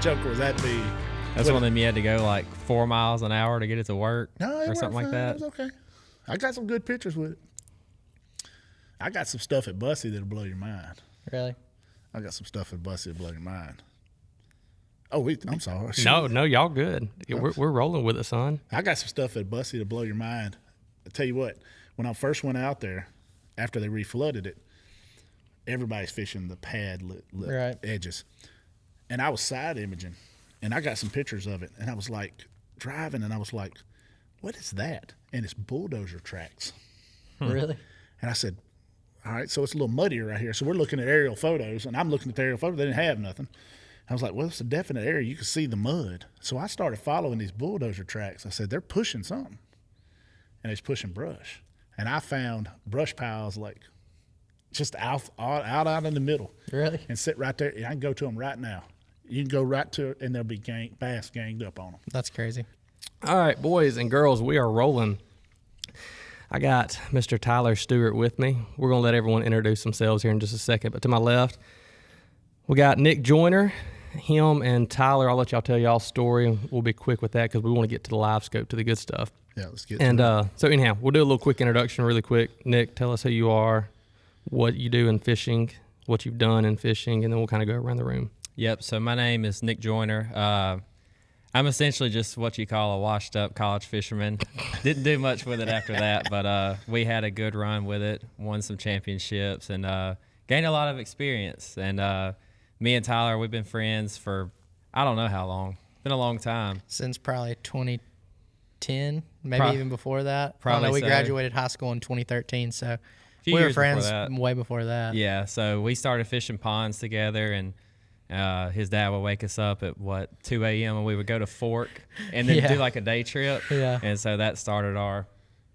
joke, or was that the? That's one of them you had to go like 4 miles an hour to get it to work, or something like that. It was okay. I got some good pictures with it. I got some stuff at Bussy that'll blow your mind. Really? I got some stuff at Bussy that'll blow your mind. Oh, I'm sorry. No, y'all good. We're rolling with it, son. I got some stuff at Bussy to blow your mind. I tell you what, when I first went out there, after they reflooded it, everybody's fishing the pad edges. And I was side imaging, and I got some pictures of it. And I was like driving, and I was like, what is that? And it's bulldozer tracks. Really? And I said, all right, so it's a little muddier right here. So we're looking at aerial photos, and I'm looking at the aerial photos. They didn't have nothing. I was like, well, it's a definite area. You can see the mud. So I started following these bulldozer tracks. I said, they're pushing something. And it's pushing brush. And I found brush piles like just out in the middle. Really? And sit right there. I can go to them right now. You can go right to it, and there'll be bass ganged up on them. That's crazy. All right, boys and girls, we are rolling. I got Mr. Tyler Stewart with me. We're going to let everyone introduce themselves here in just a second. But to my left, we got Nick Joyner. Him and Tyler, I'll let y'all tell y'all's story, and we'll be quick with that because we want to get to the Livescope, to the good stuff. Yeah, let's get to it. So anyhow, we'll do a little quick introduction really quick. Nick, tell us who you are, what you do in fishing, what you've done in fishing, and then we'll kind of go around the room. Yep. So my name is Nick Joyner. I'm essentially just what you call a washed-up college fisherman. Didn't do much with it after that, but we had a good run with it, won some championships, and gained a lot of experience. And me and Tyler, we've been friends for I don't know how long. Been a long time. Since probably 2010, maybe even before that. Probably we so. graduated high school in 2013, so we years were friends before that. way before that. Yeah, so we started fishing ponds together, and his dad would wake us up at 2 a.m. and we would go to Fork and then do like a day trip. Yeah. And so that started our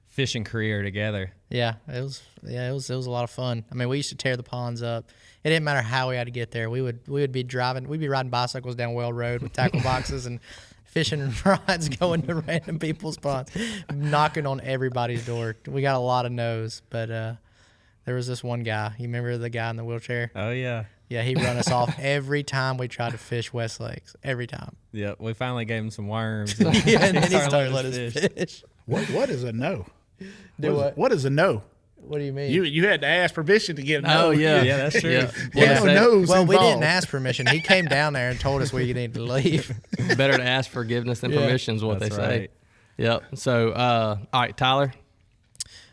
fishing career together. Yeah, it was a lot of fun. I mean, we used to tear the ponds up. It didn't matter how we had to get there. We would be driving. We'd be riding bicycles down Well Road with tackle boxes and fishing rods going to random people's ponds, knocking on everybody's door. We got a lot of no's, but there was this one guy. You remember the guy in the wheelchair? Oh yeah. Yeah, he'd run us off every time we tried to fish West Lakes. Every time. Yep, we finally gave him some worms. And then he started letting us fish. What is a no? What is a no? What do you mean? You had to ask permission to get a no. Oh, yeah. Yeah, that's true. Yeah. No's Well, we involved. didn't ask permission. He came down there and told us we needed to leave. Better to ask forgiveness than permission is what That's they say. right. Yep. So, all right, Tyler.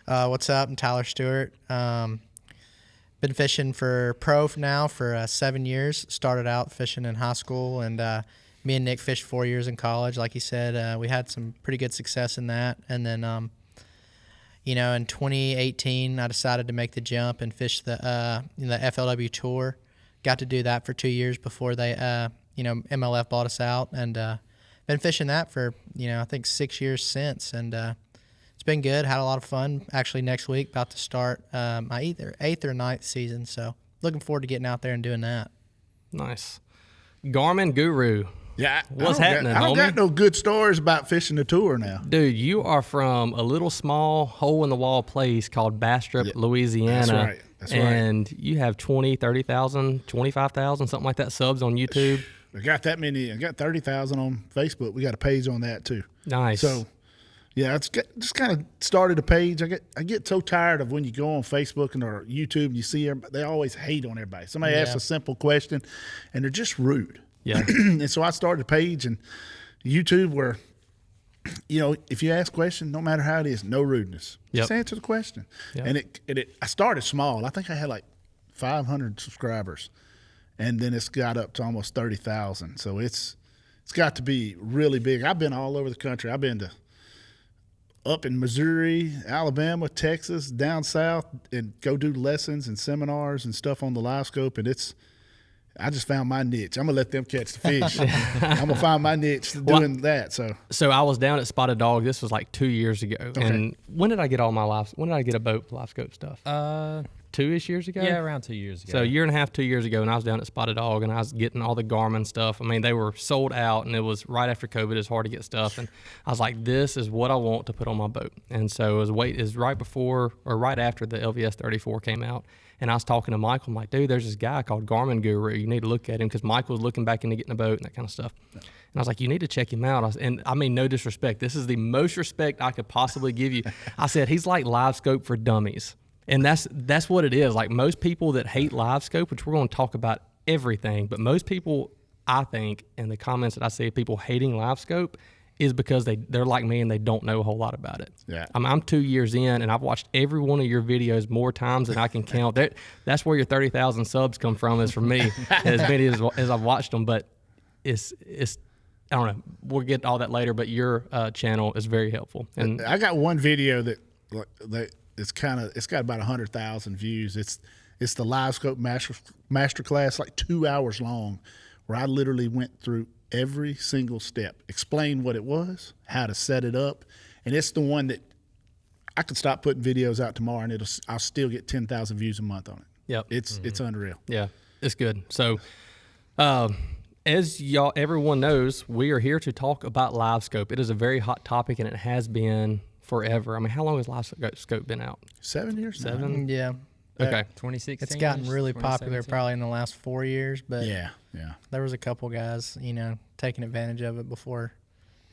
What's up? I'm Tyler Stewart. Been fishing for now for 7 years. Started out fishing in high school, and me and Nick fished 4 years in college. Like he said, we had some pretty good success in that. And then, in 2018, I decided to make the jump and fish the FLW Tour. Got to do that for 2 years before they, MLF bought us out, and been fishing that for, I think 6 years since. And it's been good. Had a lot of fun. Actually, next week, about to start my either 8th or 9th season. So looking forward to getting out there and doing that. Nice. Garmin Guru. Yeah, What's happening, I don't homie? got no good stories about fishing the tour now. Dude, you are from a little small hole-in-the-wall place called Bastrop, Louisiana. That's right. And you have 20, 30,000, 25,000, something like that subs on YouTube. I got that many. I got 30,000 on Facebook. We got a page on that too. Nice. So, yeah, it's just kind of started a page. I get so tired of when you go on Facebook or YouTube and you see everybody, they always hate on everybody. Somebody asks a simple question, and they're just rude. Yeah. And so I started a page and YouTube where, if you ask a question, no matter how it is, no rudeness. Just answer the question. Yep. And I started small. I think I had like 500 subscribers, and then it's got up to almost 30,000. So it's got to be really big. I've been all over the country. I've been up in Missouri, Alabama, Texas, down south, and go do lessons and seminars and stuff on the Livescope, and I just found my niche. I'm going to let them catch the fish. I'm going to find my niche doing that. So I was down at Spotted Dog. This was like 2 years ago. Okay. And when did I get all my when did I get a boat Livescope stuff? 2-ish years ago? Yeah, around 2 years ago. So a year and a half, 2 years ago, and I was down at Spotted Dog, and I was getting all the Garmin stuff. I mean, they were sold out, and it was right after COVID. It was hard to get stuff, and I was like, this is what I want to put on my boat. And so it was right before or right after the LVS 34 came out, and I was talking to Michael. I'm like, dude, there's this guy called Garmin Guru. You need to look at him, because Michael was looking back into getting a boat and that kind of stuff. Yeah. And I was like, you need to check him out. And I mean, no disrespect. This is the most respect I could possibly give you. I said, he's like Livescope for dummies. And that's what it is. Like, most people that hate Livescope, which we're going to talk about everything, but most people, I think, in the comments that I see of people hating Livescope is because they're like me and they don't know a whole lot about it. Yeah. I'm 2 years in, and I've watched every one of your videos more times than I can count. That's where your 30,000 subs come from, is from me, as many as I've watched them. But it's I don't know. We'll get all that later, but your channel is very helpful. And I got one video that it's got about 100,000 views. It's the Livescope Masterclass, like 2 hours long, where I literally went through every single step, explained what it was, how to set it up, and it's the one that I could stop putting videos out tomorrow, and I'll still get 10,000 views a month on it. Yep, it's unreal. Yeah, it's good. So, as everyone knows, we are here to talk about Livescope. It is a very hot topic, and it has been forever. I mean, how long has Livescope been out? 7 years. 7. Yeah. Okay. 2016. It's gotten really popular probably in the last 4 years, but yeah. There was a couple guys, taking advantage of it before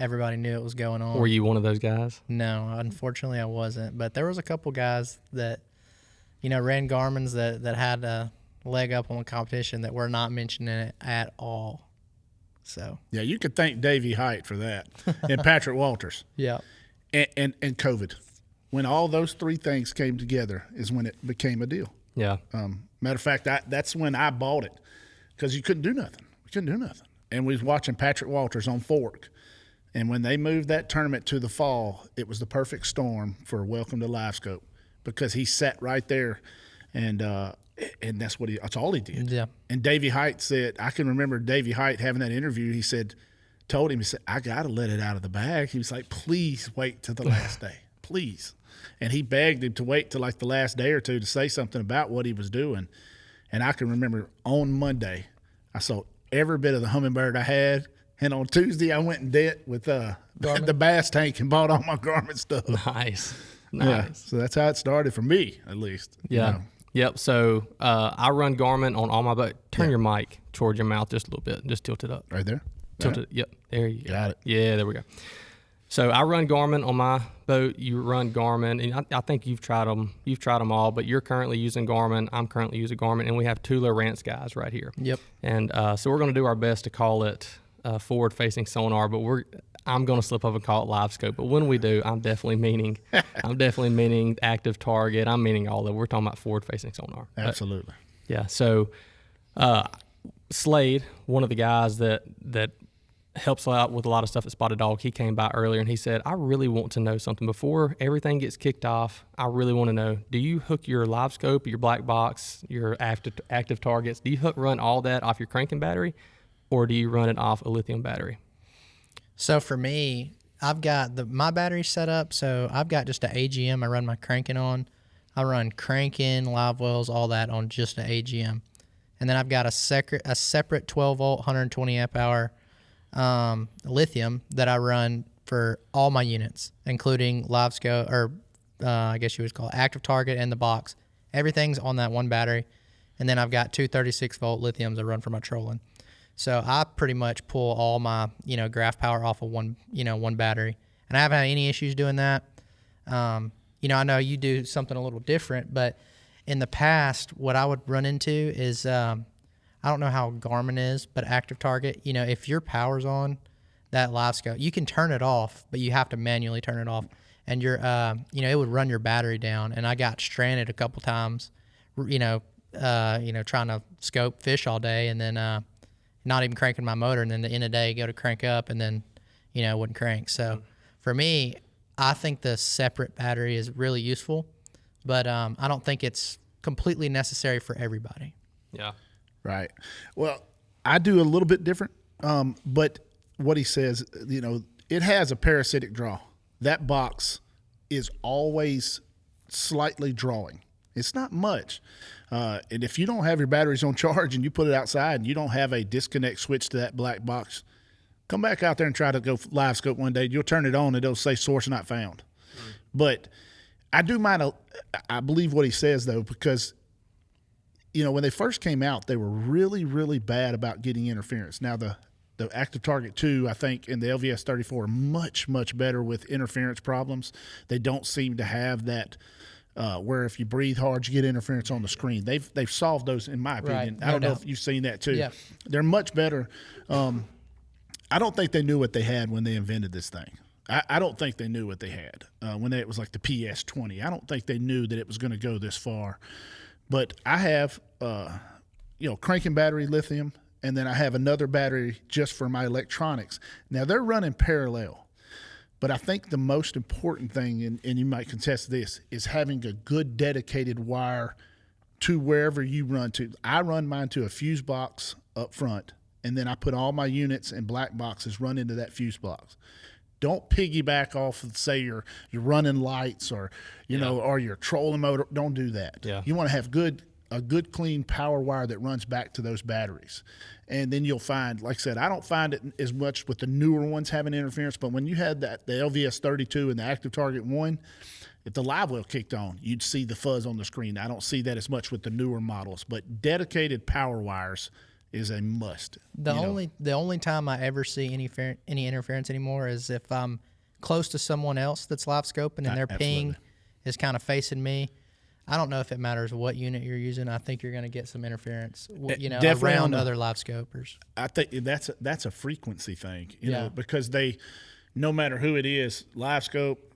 everybody knew it was going on. Were you one of those guys? No, unfortunately I wasn't. But there was a couple guys that, ran Garmin's that had a leg up on the competition that were not mentioning it at all. So yeah, you could thank Davey Height for that, and Patrick Walters. Yeah. And COVID. When all those three things came together is when it became a deal. Yeah. Matter of fact, that's when I bought it, because you couldn't do nothing. We couldn't do nothing. And we was watching Patrick Walters on Fork. And when they moved that tournament to the fall, it was the perfect storm for Welcome to Livescope, because he sat right there, and that's all he did. Yeah. And Davey Height said, I can remember Davey Height having that interview. He said, I got to let it out of the bag. He was like, please wait till the last day, please. And he begged him to wait till like the last day or two to say something about what he was doing. And I can remember on Monday, I sold every bit of the Humminbird I had. And on Tuesday, I went in debt with the bass tank and bought all my Garmin stuff. Nice. Yeah, so that's how it started for me, at least. Yeah. Yep. So I run Garmin on all my boats. Turn your mic towards your mouth just a little bit. Just tilt it up. Right there? Tilt it. Yep. There you go. Got it. Yeah, there we go. So I run Garmin on my boat. You run Garmin, and I think you've tried them. You've tried them all, but you're currently using Garmin. I'm currently using Garmin, and we have two Lowrance guys right here. Yep. And so we're going to do our best to call it forward-facing sonar, but I'm going to slip up and call it Livescope. But when we do, I'm definitely meaning active target. I'm meaning all that. We're talking about forward-facing sonar. Absolutely. Yeah. So Slade, one of the guys that helps out with a lot of stuff at Spotted Dog, he came by earlier and he said, I really want to know something before everything gets kicked off. I really want to know, do you hook your Livescope, your black box, your active targets, do you run all that off your cranking battery, or do you run it off a lithium battery? So for me, I've got my battery set up. So I've got just an AGM I run my cranking on. I run cranking, live wells, all that on just an AGM. And then I've got a separate 12 volt, 120 amp hour lithium that I run for all my units, including Livescope, or I guess you would call it active target, and the box. Everything's on that one battery. And then I've got two 36 volt lithiums I run for my trolling. So I pretty much pull all my, graph power off of one battery. And I haven't had any issues doing that. I know you do something a little different, but in the past, what I would run into is, I don't know how Garmin is, but active target, if your power's on that Livescope, you can turn it off, but you have to manually turn it off. And it would run your battery down. And I got stranded a couple times, trying to scope fish all day, and then, not even cranking my motor, and then at the end of the day, go to crank up, and then, it wouldn't crank. So for me, I think the separate battery is really useful, but I don't think it's completely necessary for everybody. Yeah. Right. Well, I do a little bit different, but what he says, it has a parasitic draw. That box is always slightly drawing. It's not much. And if you don't have your batteries on charge and you put it outside and you don't have a disconnect switch to that black box, come back out there and try to go Livescope one day. You'll turn it on and it'll say source not found. But I do mind, I believe what he says, though, because, when they first came out, they were really, really bad about getting interference. Now, the Active Target 2, I think, and the LVS 34 are much, much better with interference problems. They don't seem to have that where if you breathe hard, you get interference on the screen. They've solved those, in my opinion. Right. I don't know if you've seen that too. Yeah. They're much better. I don't think they knew what they had when they invented this thing. I don't think they knew what they had when it was like the PS20. I don't think they knew that it was going to go this far. But I have, cranking battery lithium, and then I have another battery just for my electronics. Now, they're running parallel. But I think the most important thing, and you might contest this, is having a good dedicated wire to wherever you run to. I run mine to a fuse box up front, and then I put all my units and black boxes run into that fuse box. Don't piggyback off of, say, you're running lights or, or your trolling motor. Don't do that. Yeah. You want to have a good, clean power wire that runs back to those batteries. And then you'll find, like I said, I don't find it as much with the newer ones having interference, but when you had the LVS 32 and the Active Target 1, if the live well kicked on, you'd see the fuzz on the screen. I don't see that as much with the newer models, but dedicated power wires is a must. The only time I ever see any interference anymore is if I'm close to someone else that's live scoping and their ping is kind of facing me. I don't know if it matters what unit you're using. I think you're going to get some interference, around other live scopers. I think that's a frequency thing, because no matter who it is, live scope,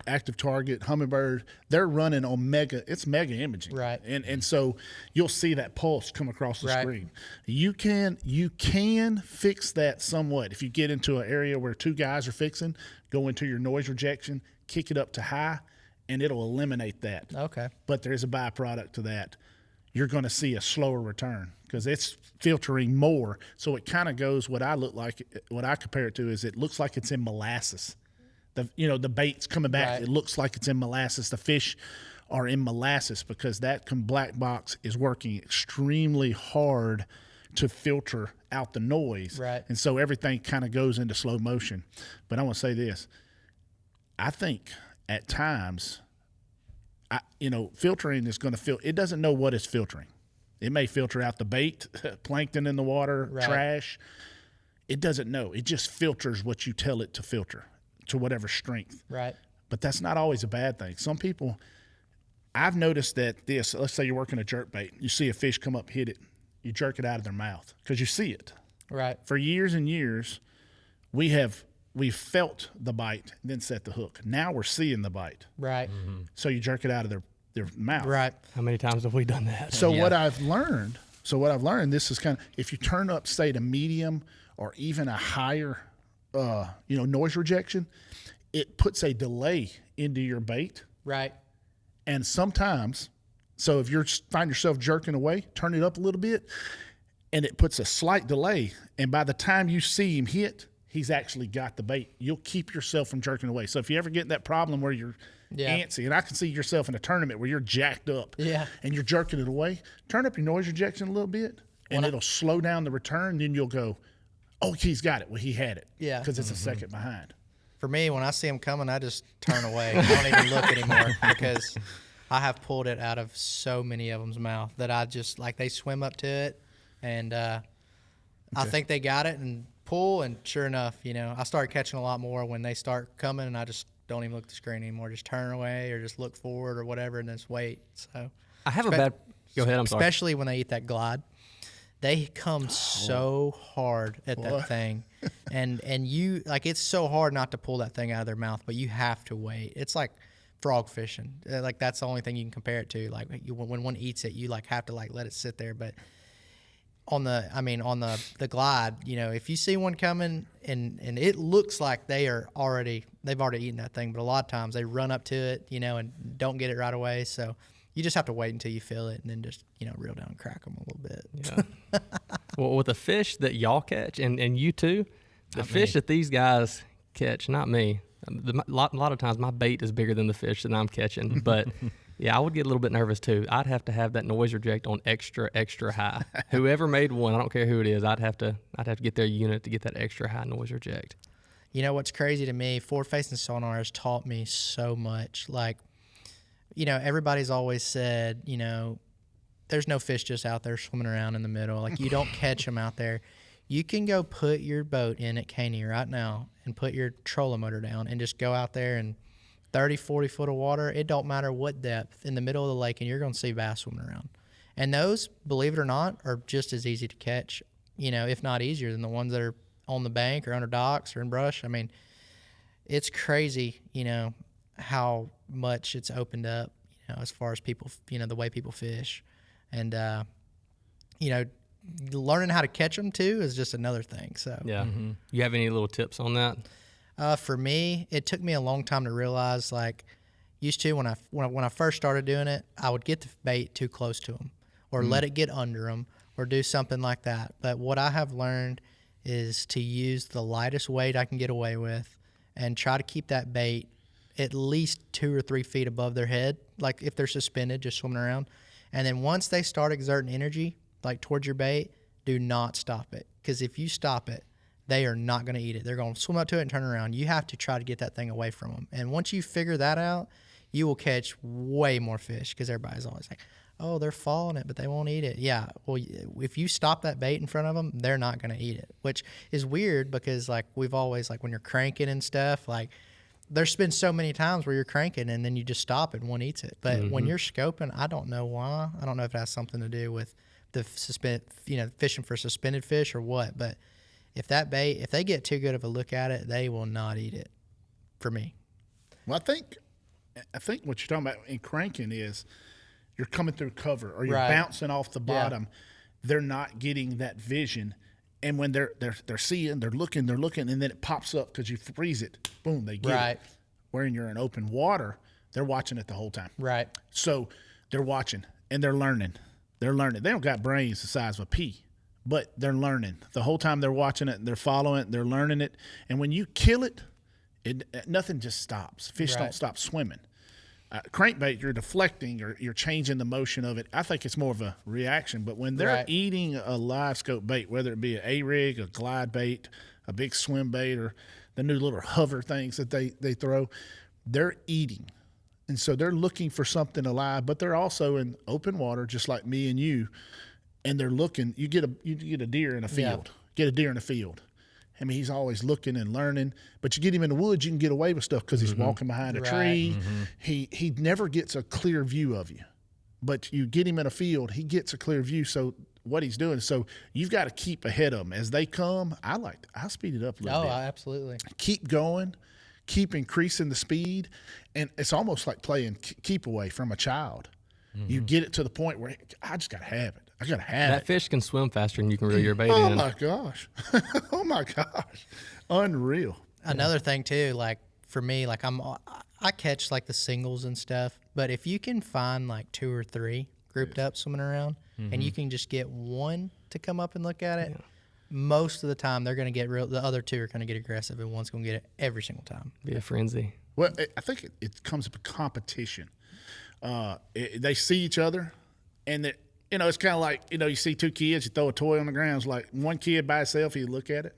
Active Target, Humminbird, they're running on mega imaging. Right. And so you'll see that pulse come across the screen. You can fix that somewhat. If you get into an area where two guys are fixing, go into your noise rejection, kick it up to high, and it'll eliminate that. Okay. But there is a byproduct to that. You're going to see a slower return because it's filtering more. So it kind of goes, what I compare it to is it looks like it's in molasses. The bait's coming back. Right. It looks like it's in molasses. The fish are in molasses because that black box is working extremely hard to filter out the noise. Right. And so everything kind of goes into slow motion. But I want to say this. I think at times, filtering is going to it doesn't know what it's filtering. It may filter out the bait, plankton in the water, trash. It doesn't know. It just filters what you tell it to filter to whatever strength. Right. But that's not always a bad thing. Some people, I've noticed that let's say you're working a jerk bait. You see a fish come up, hit it. You jerk it out of their mouth because you see it. Right. For years and years, we've felt the bite and then set the hook. Now we're seeing the bite. Right. Mm-hmm. So you jerk it out of their mouth. Right. How many times have we done that? So what I've learned, this is kind of, if you turn up, say, to medium or even a higher, noise rejection, it puts a delay into your bait. Right. And sometimes, so if you find yourself jerking away, turn it up a little bit, and it puts a slight delay. And by the time you see him hit, he's actually got the bait. You'll keep yourself from jerking away. So if you ever get that problem where you're antsy, and I can see yourself in a tournament where you're jacked up and you're jerking it away, turn up your noise rejection a little bit, and it'll slow down the return. Then you'll go, oh, he's got it. Well, he had it. Yeah. Because it's a second behind. For me, when I see him coming, I just turn away. I don't even look anymore because I have pulled it out of so many of them's mouth that I just, they swim up to it, and I think they got it and pull, and sure enough, I start catching a lot more when they start coming, and I just don't even look at the screen anymore. Just turn away or just look forward or whatever and just wait. So I have go ahead, I'm sorry. Especially when they eat that glide. They come so hard at that thing. And you, it's so hard not to pull that thing out of their mouth, but you have to wait. It's like frog fishing. That's the only thing you can compare it to. When one eats it, you have to let it sit there. But on the glide, if you see one coming and it looks like they've already eaten that thing, but a lot of times they run up to it, and don't get it right away. So you just have to wait until you feel it and then just, reel down and crack them a little bit. Yeah. Well, with the fish that y'all catch and you too, the fish that these guys catch, not me. A lot of times my bait is bigger than the fish that I'm catching, but Yeah, I would get a little bit nervous too. I'd have to have that noise reject on extra, extra high. Whoever made one, I don't care who it is, I'd have to get their unit to get that extra high noise reject. You know what's crazy to me? Forward-facing sonar has taught me so much. Like, you know, everybody's always said, you know, there's no fish just out there swimming around in the middle. Like, you don't catch them out there. You can go put your boat in at Caney right now and put your trolling motor down and just go out there and 30, 40 foot of water. It don't matter what depth in the middle of the lake, and you're going to see bass swimming around. And those, believe it or not, are just as easy to catch, you know, if not easier than the ones that are on the bank or under docks or in brush. I mean, it's crazy, you know, how much it's opened up, you know, as far as people, you know, the way people fish. And, you know, learning how to catch them too is just another thing. So Yeah. You have any little tips on that? for me, it took me a long time to realize, like, used to when I first started doing it, I would get the bait too close to them or let it get under them or do something like that. But what I have learned is to use the lightest weight I can get away with and try to keep that bait at least 2 or 3 feet above their head, like if they're suspended, just swimming around. And then once they start exerting energy, like towards your bait, do not stop it. Because if you stop it, they are not going to eat it. They're going to swim up to it and turn around. You have to try to get that thing away from them. And once you figure that out, you will catch way more fish, because everybody's always like, oh, they're following it, but they won't eat it. Yeah, well, if you stop that bait in front of them, they're not going to eat it, which is weird because, like, we've always, like, when you're cranking and stuff, like, there's been so many times where you're cranking and then you just stop it and one eats it. But when you're scoping, I don't know why. I don't know if it has something to do with the fishing for suspended fish or what. But if that bait, if they get too good of a look at it, they will not eat it. For me. Well, I think what you're talking about in cranking is you're coming through cover or you're bouncing off the bottom. They're not getting that vision. And when they're seeing, they're looking, and then it pops up because you freeze it. Boom, they get it. When you're in open water, they're watching it the whole time. Right. So they're watching and they're learning. They don't got brains the size of a pea, but they're learning. The whole time they're watching it, they're following it, they're learning it. And when you kill it, nothing just stops. Fish don't stop swimming. Crankbait, you're deflecting or you're changing the motion of it. I think it's more of a reaction. But when they're eating a live scope bait, whether it be an A-rig, a glide bait, a big swim bait, or the new little hover things that they throw, they're eating. And so they're looking for something alive, but they're also in open water, just like me and you, and they're looking. You get a deer in a field. Get a deer in a field. I mean, he's always looking and learning. But you get him in the woods, you can get away with stuff because he's walking behind a tree. He never gets a clear view of you. But you get him in a field, he gets a clear view. So what he's doing, so you've got to keep ahead of them as they come. I speed it up a little bit. Oh, absolutely. Keep going, keep increasing the speed, and it's almost like playing keep away from a child. You get it to the point where I just got to have it. I got to have it. That fish can swim faster than you can reel your bait in. Oh, my gosh. Oh, my gosh. Unreal. Another thing, too, like, for me, like, I catch, like, the singles and stuff. But if you can find, like, 2 or 3 grouped up swimming around, and you can just get one to come up and look at it, most of the time they're going to get the other 2 are going to get aggressive, and one's going to get it every single time. Be a frenzy. Well, I think it comes up a competition. They see each other, and it's kind of like, you see 2 kids, you throw a toy on the ground. It's like one kid by itself, you look at it.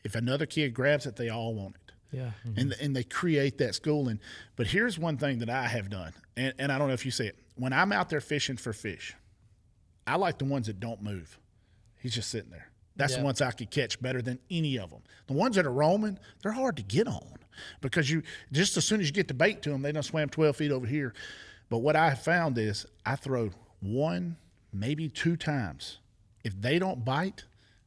If another kid grabs it, they all want it. Yeah. And they create that schooling. But here's one thing that I have done, and I don't know if you see it. When I'm out there fishing for fish, I like the ones that don't move. He's just sitting there. That's the ones I could catch better than any of them. The ones that are roaming, they're hard to get on because just as soon as you get the bait to them, they done swam 12 feet over here. But what I have found is I throw 1, maybe 2 times. If they don't bite,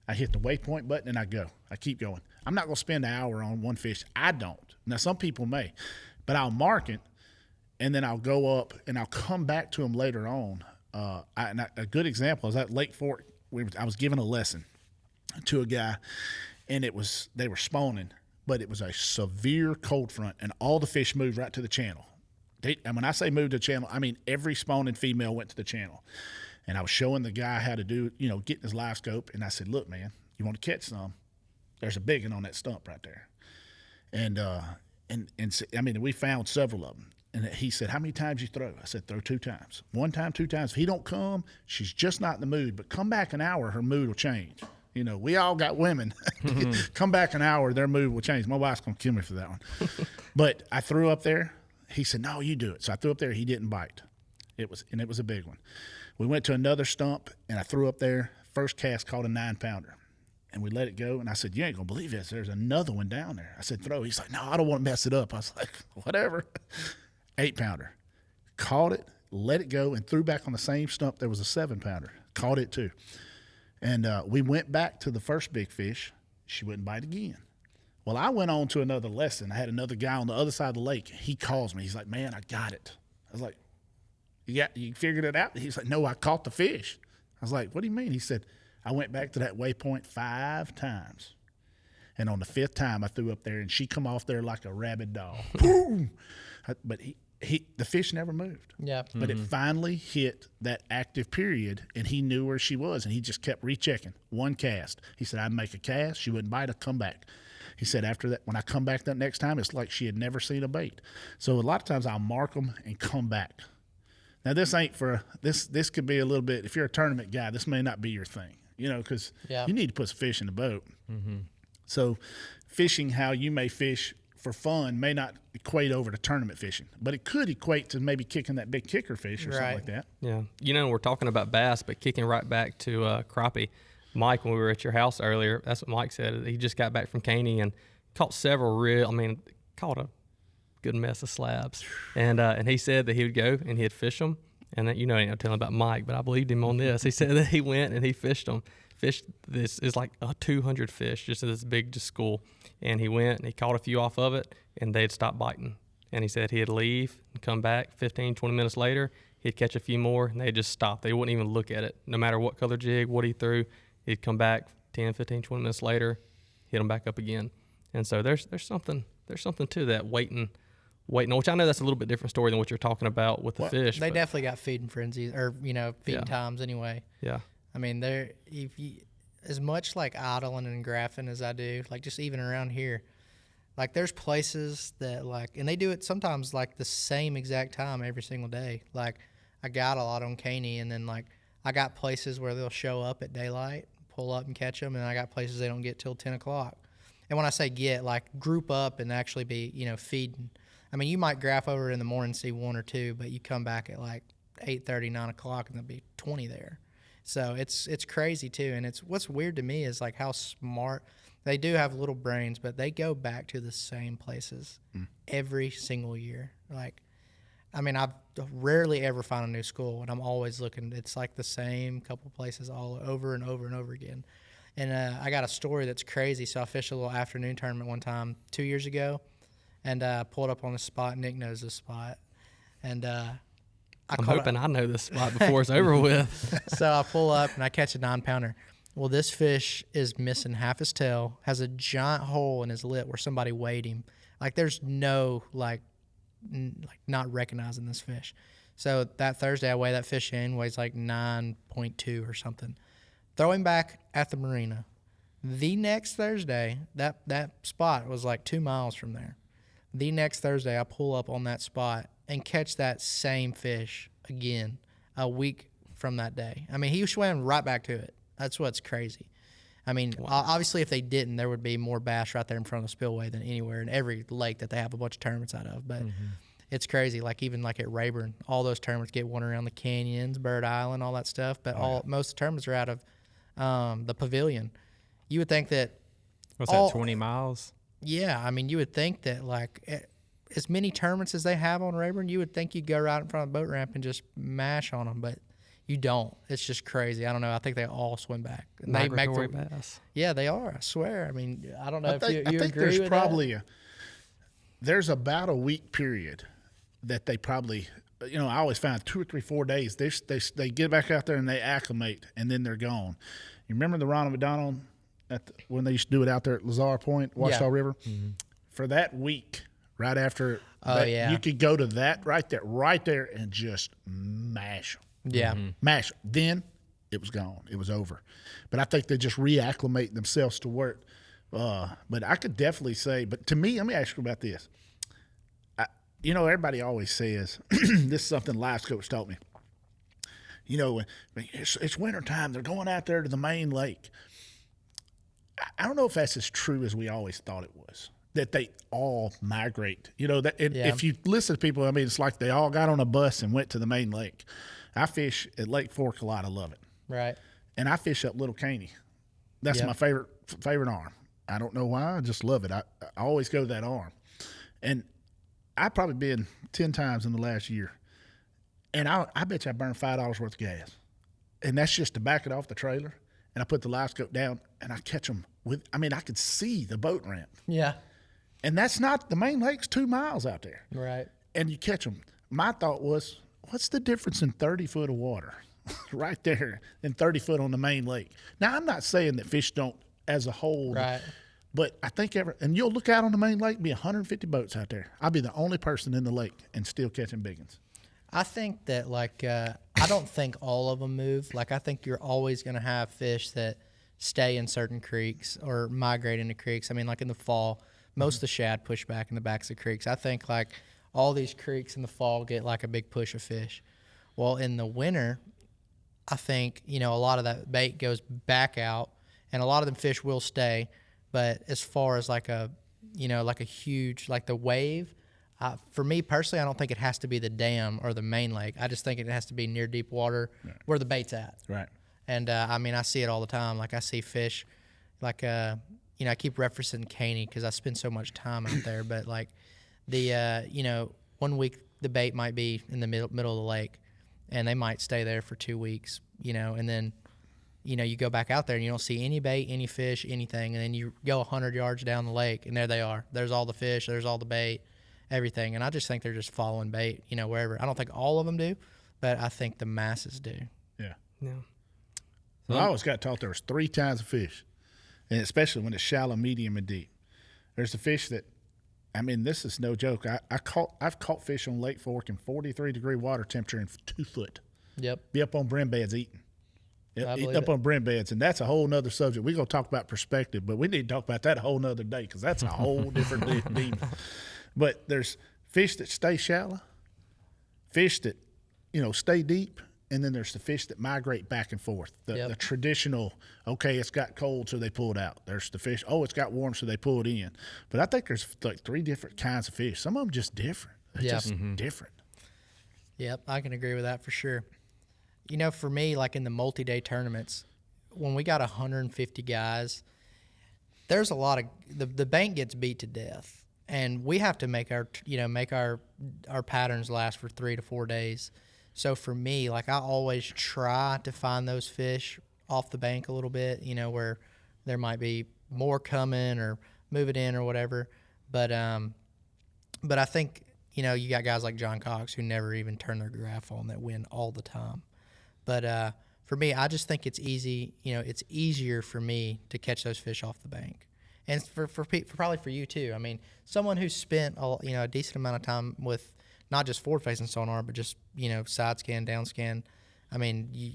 I hit the waypoint button and I go. I keep going. I'm not going to spend an hour on one fish. I don't. Now, some people may. But I'll mark it, and then I'll go up, and I'll come back to them later on. A good example is at Lake Fork. I was giving a lesson to a guy, and they were spawning, but it was a severe cold front, and all the fish moved right to the channel. And when I say move to the channel, I mean every spawning female went to the channel. And I was showing the guy how to do, getting his live scope. And I said, look, man, you want to catch some? There's a big one on that stump right there. And we found several of them. And he said, how many times you throw? I said, throw 2 times. 1 time, 2 times. If he don't come, she's just not in the mood. But come back an hour, her mood will change. You know, we all got women. Come back an hour, their mood will change. My wife's going to kill me for that one. But I threw up there. He said, no, you do it. So I threw up there. He didn't bite. It was a big one. We went to another stump, and I threw up there. First cast caught a 9-pounder. And we let it go. And I said, you ain't going to believe this. There's another one down there. I said, throw. He's like, no, I don't want to mess it up. I was like, whatever. 8-pounder. Caught it, let it go, and threw back on the same stump. There was a 7-pounder. Caught it too. And we went back to the first big fish. She wouldn't bite again. Well, I went on to another lesson. I had another guy on the other side of the lake. He calls me. He's like, man, I got it. I was like, you figured it out? He's like, no, I caught the fish. I was like, what do you mean? He said, I went back to that waypoint 5 times. And on the 5th time, I threw up there, and she come off there like a rabid dog. Boom! But the fish never moved. Yeah. But it finally hit that active period, and he knew where she was, and he just kept rechecking. 1 cast. He said, I'd make a cast. She wouldn't bite. I'd come back. He said, after that, when I come back that next time, it's like she had never seen a bait. So a lot of times I'll mark them and come back. Now, this ain't for – this could be a little bit – if you're a tournament guy, this may not be your thing, you know, because you need to put some fish in the boat. Mm-hmm. So fishing how you may fish for fun may not equate over to tournament fishing, but it could equate to maybe kicking that big kicker fish or something like that. Yeah. You know, we're talking about bass, but kicking right back to crappie. Mike, when we were at your house earlier, that's what Mike said. He just got back from Caney and caught several caught a good mess of slabs. And he said that he would go and he'd fish them. And that, you know, I ain't telling about Mike, but I believed him on this. He said that he went and he fished them. This is like 200 fish, just in this big school. And he went and he caught a few off of it, and they'd stop biting. And he said he'd leave and come back 15, 20 minutes later. He'd catch a few more, and they'd just stop. They wouldn't even look at it. No matter what color jig, what he threw, he'd come back 10, 15, 20 minutes later, hit them back up again. And so there's something to that waiting, which I know that's a little bit different story than what you're talking about with the fish. They definitely got feeding frenzies, or, you know, feeding times anyway. Yeah. I mean, as much like idling and graphing as I do, like just even around here, like there's places that like, and they do it sometimes like the same exact time every single day. Like I got a lot on Caney, and then like I got places where they'll show up at daylight, pull up and catch them, and I got places they don't get till 10 o'clock. And when I say get, like group up and actually be, you know, feeding. I mean, you might graph over in the morning, see 1 or 2, but you come back at like 8:30, 9 o'clock, and there'll be 20 there. So it's crazy too, and it's what's weird to me is like how smart they do have little brains, but they go back to the same places every single year. Like, I mean, I've rarely ever found a new school, and I'm always looking. It's like the same couple places all over and over and over again. And I got a story that's crazy. So I fished a little afternoon tournament one time 2 years ago, and pulled up on the spot. Nick knows this spot, and I'm hoping I know this spot before it's over with. So I pull up and I catch a 9-pounder. Well, this fish is missing half his tail, has a giant hole in his lip where somebody weighed him. Like there's no like not recognizing this fish. So that Thursday I weigh that fish in, weighs like 9.2 or something. Throw him back at the marina. The next Thursday, that spot was like 2 miles from there. The next Thursday I pull up on that spot and catch that same fish again a week from that day. I mean, he swam right back to it. That's what's crazy. I mean, obviously, if they didn't, there would be more bass right there in front of the spillway than anywhere in every lake that they have a bunch of tournaments out of. But it's crazy. Like, even like at Rayburn, all those tournaments get one around the canyons, Bird Island, all that stuff. But most of the tournaments are out of the pavilion. You would think that What's that, 20 miles? Yeah, I mean, you would think that, like, as many tournaments as they have on Rayburn, you would think you'd go right in front of the boat ramp and just mash on them, but you don't. It's just crazy. I don't know. I think they all swim back. And they make bass. Yeah, they are. I swear. I mean, I don't know if you I think agree there's with probably there's about a week period that they probably, you know, I always find 2 or 3, 4 days. They get back out there and they acclimate, and then they're gone. You remember the Ronald McDonald when they used to do it out there at Lazar Point, Washita River? Mm-hmm. For that week, right after you could go to that right there and just mash them. Yeah. Mm-hmm. Mash them. Then it was gone. It was over. But I think they just reacclimate themselves to where but I could definitely say, but to me, let me ask you about this. everybody always says, this is something Livescope's taught me. When it's wintertime, they're going out there to the main lake. I don't know if that's as true as we always thought it was, that they all migrate. If you listen to people, it's like they all got on a bus and went to the main lake. I fish at Lake Fork a lot. I love it. Right. And I fish up Little Caney. That's my favorite arm. I don't know why. I just love it. I always go to that arm. And I've probably been 10 times in the last year. And I bet you I burned $5 worth of gas. And that's just to back it off the trailer. And I put the Livescope down, and I catch them I could see the boat ramp. Yeah. And that's not, the main lake's 2 miles out there. Right. And you catch them. My thought was, what's the difference in 30 foot of water right there and 30 foot on the main lake? Now, I'm not saying that fish don't as a whole. Right. But I think and you'll look out on the main lake, be 150 boats out there. I'll be the only person in the lake and still catching big ones. I think that, I don't think all of them move. I think you're always going to have fish that stay in certain creeks or migrate into creeks. In the fall, most of the shad push back in the backs of creeks. I think, all these creeks in the fall get, a big push of fish. Well, in the winter, I think, a lot of that bait goes back out, and a lot of them fish will stay. But as far as, a huge, the wave, for me personally, I don't think it has to be the dam or the main lake. I just think it has to be near deep water where the bait's at. Right. And, I see it all the time. I see fish, I keep referencing Caney because I spend so much time out there. But, one week the bait might be in the middle of the lake, and they might stay there for 2 weeks, and then, you go back out there and you don't see any bait, any fish, anything. And then you go 100 yards down the lake, and there they are. There's all the fish. There's all the bait. Everything. And I just think they're just following bait, wherever. I don't think all of them do, but I think the masses do. Yeah. Yeah. Well, I always got taught there was 3 kinds of fish, and especially when it's shallow, medium, and deep. There's the fish that, this is no joke. I've caught fish on Lake Fork in 43-degree water temperature in 2 foot. Yep. Be up on brim beds eating. Eating up on brim beds, and that's a whole nother subject. We're going to talk about perspective, but we need to talk about that a whole nother day because that's a whole different demon. But there's fish that stay shallow, fish that, stay deep, and then there's the fish that migrate back and forth. The traditional, it's got cold, so they pull it out. There's the fish, it's got warm, so they pull it in. But I think there's 3 different kinds of fish. Some of them just different. They're just different. Yep, I can agree with that for sure. For me, in the multi-day tournaments, when we got 150 guys, there's a lot of the bank gets beat to death. And we have to make our patterns last for 3 to 4 days. So for me, I always try to find those fish off the bank a little bit, where there might be more coming or move it in or whatever. But I think, you got guys like John Cox who never even turn their graph on that win all the time. But for me, I just think it's easy. It's easier for me to catch those fish off the bank. And for probably for you too. Someone who's spent a decent amount of time with not just forward-facing sonar, but just side scan, down scan. You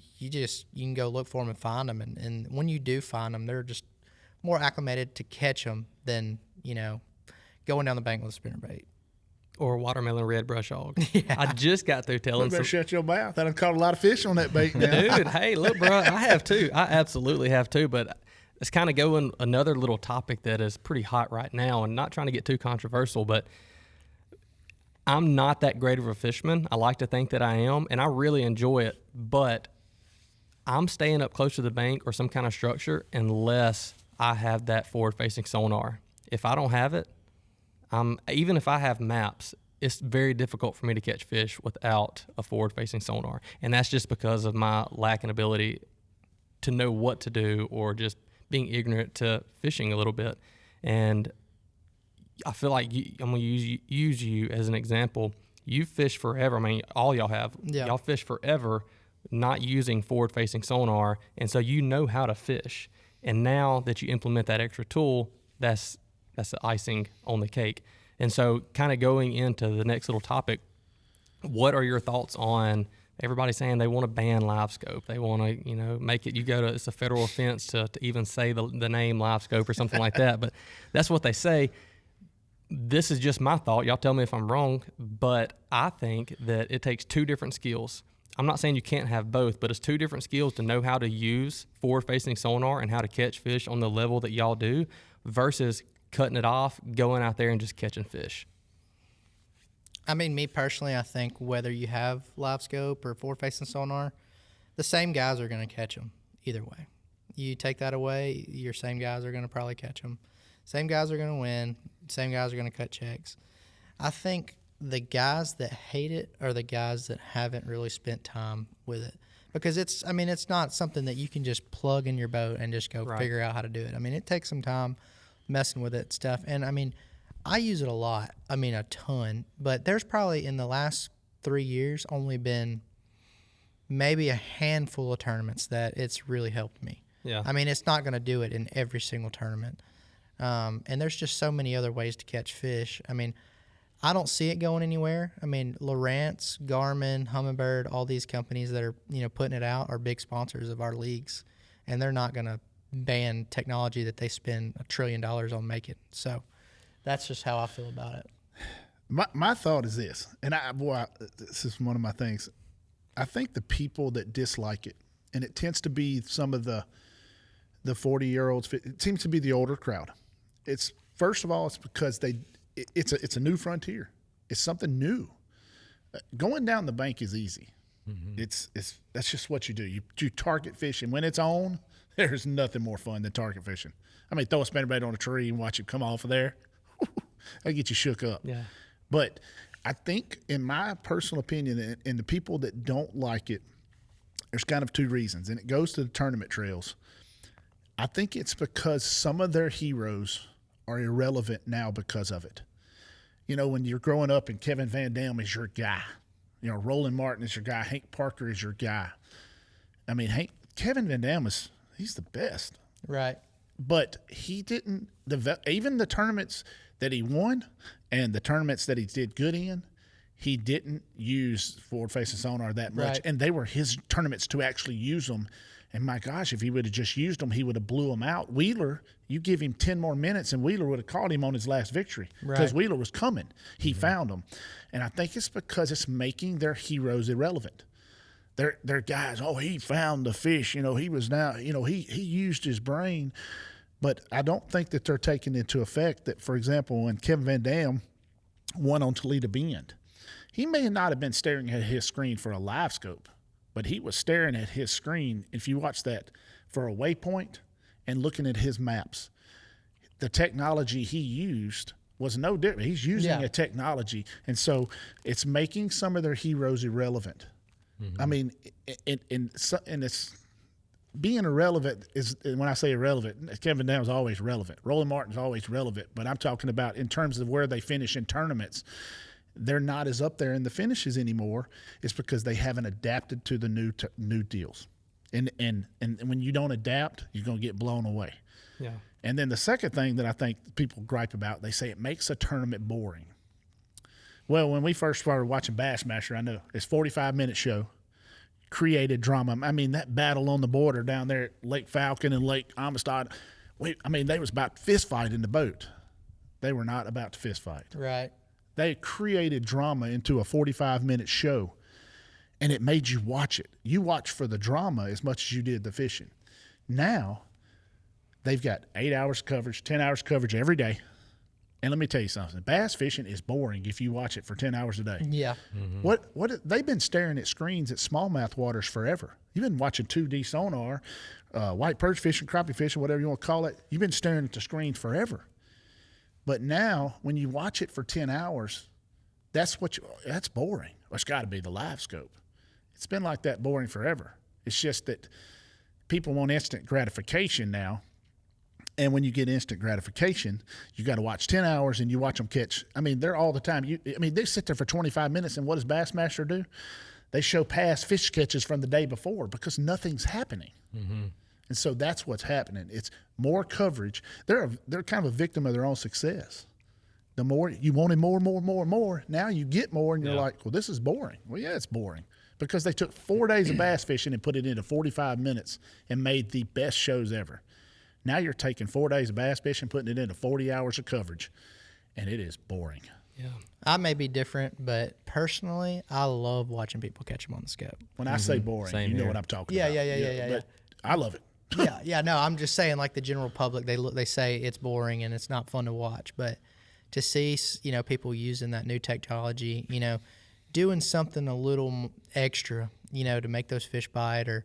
can go look for them and find them, and when you do find them, they're just more acclimated to catch them than going down the bank with a spinnerbait. Or watermelon red brush hog. Yeah. I just got through telling you better shut your mouth. I done caught a lot of fish on that bait now. Dude, hey, look, bro, I have too. I absolutely have too, but it's kind of going another little topic that is pretty hot right now, and not trying to get too controversial, but I'm not that great of a fisherman. I like to think that I am, and I really enjoy it, but I'm staying up close to the bank or some kind of structure unless I have that forward-facing sonar. If I don't have it, even if I have maps, it's very difficult for me to catch fish without a forward-facing sonar, and that's just because of my lack in ability to know what to do or just being ignorant to fishing a little bit. And I feel like I'm going to use you as an example. You fish forever. All y'all have. Yeah. Y'all fish forever not using forward-facing sonar, and so you know how to fish. And now that you implement that extra tool, that's the icing on the cake. And so kind of going into the next little topic, what are your thoughts on everybody saying they want to ban Livescope? They want to, make it, it's a federal offense to even say the name Livescope or something like that. But that's what they say. this is just my thought. Y'all tell me if I'm wrong, but I think that it takes two different skills. I'm not saying you can't have both, but it's two different skills to know how to use forward-facing sonar and how to catch fish on the level that y'all do versus cutting it off, going out there and just catching fish. I mean, me personally, I think whether you have Livescope or forward-facing sonar, the same guys are going to catch them either way. You take that away, your same guys are going to probably catch them. Same guys are going to win. Same guys are going to cut checks. I think the guys that hate it are the guys that haven't really spent time with it, because it's not something that you can just plug in your boat and just go figure out how to do it. I mean, it takes some time messing with it stuff. And I mean, I use it a lot. I mean, a ton. But there's probably in the last 3 years only been maybe a handful of tournaments that it's really helped me. Yeah. I mean, it's not going to do it in every single tournament. And there's just so many other ways to catch fish. I mean, I don't see it going anywhere. I mean, Lowrance, Garmin, Humminbird, all these companies that are, putting it out are big sponsors of our leagues, and they're not going to ban technology that they spend $1 trillion on making. So that's just how I feel about it. My thought is this, and this is one of my things. I think the people that dislike it, and it tends to be some of the 40-year-olds. It seems to be the older crowd. It's first of all, it's because it's a new frontier. It's something new. Going down the bank is easy. Mm-hmm. That's just what you do. You target fish, and when it's on, there's nothing more fun than target fishing. I mean, throw a spinnerbait on a tree and watch it come off of there. That'll get you shook up. Yeah. But I think, in my personal opinion, and the people that don't like it, there's kind of two reasons, and it goes to the tournament trails. I think it's because some of their heroes are irrelevant now because of it. When you're growing up and Kevin Van Dam is your guy, Roland Martin is your guy, Hank Parker is your guy. I mean, Kevin Van Dam he's the best. Right. But he didn't develop, even the tournaments that he won and the tournaments that he did good in, he didn't use forward-facing sonar that much. Right. And they were his tournaments to actually use them. And my gosh, if he would have just used them, he would have blew them out. Wheeler, you give him 10 more minutes, and Wheeler would have caught him on his last victory because Wheeler was coming. He found them. And I think it's because it's making their heroes irrelevant. They're guys, he found the fish. He was now, he used his brain. But I don't think that they're taking into effect that, for example, when Kevin Van Dam won on Toledo Bend, he may not have been staring at his screen for a Livescope, but he was staring at his screen, if you watch that, for a Waypoint and looking at his maps. The technology he used was no different. He's using a technology, and so it's making some of their heroes irrelevant. Mm-hmm. I mean, and it's being irrelevant is, when I say irrelevant, Kevin Van Dam's always relevant. Roland Martin's always relevant, but I'm talking about in terms of where they finish in tournaments. They're not as up there in the finishes anymore. It's because they haven't adapted to the new deals. And when you don't adapt, you're going to get blown away. Yeah. And then the second thing that I think people gripe about, they say it makes a tournament boring. Well, when we first started watching Bassmaster, I know it's 45-minute show, created drama. I mean, that battle on the border down there at Lake Falcon and Lake Amistad, they was about to fist fight in the boat. They were not about to fist fight. Right. They created drama into a 45-minute show, and it made you watch it. You watched for the drama as much as you did the fishing. Now, they've got 8 hours coverage, 10 hours coverage every day. And let me tell you something. Bass fishing is boring if you watch it for 10 hours a day. Yeah. Mm-hmm. They've been staring at screens at smallmouth waters forever. You've been watching 2D sonar, white perch fishing, crappie fishing, whatever you want to call it. You've been staring at the screens forever. But now, when you watch it for 10 hours, that's boring. Well, it's got to be the Livescope. It's been like that boring forever. It's just that people want instant gratification now. And when you get instant gratification, you got to watch 10 hours and you watch them catch. I mean, they're all the time. They sit there for 25 minutes, and what does Bassmaster do? They show past fish catches from the day before because nothing's happening. Mm-hmm. And so that's what's happening. It's more coverage. They're kind of a victim of their own success. The more you wanted more. Now you get more, and you're like, well, this is boring. Well, yeah, it's boring because they took 4 days of bass fishing and put it into 45 minutes and made the best shows ever. Now you're taking 4 days of bass fishing, putting it into 40 hours of coverage, and it is boring. Yeah. I may be different, but personally, I love watching people catch them on the scope. When I say boring, Same you know here. what I'm talking Yeah, about. yeah. But I love it. Yeah. No, I'm just saying, like the general public, they say it's boring and it's not fun to watch, but to see, you know, people using that new technology, you know, doing something a little extra, you know, to make those fish bite or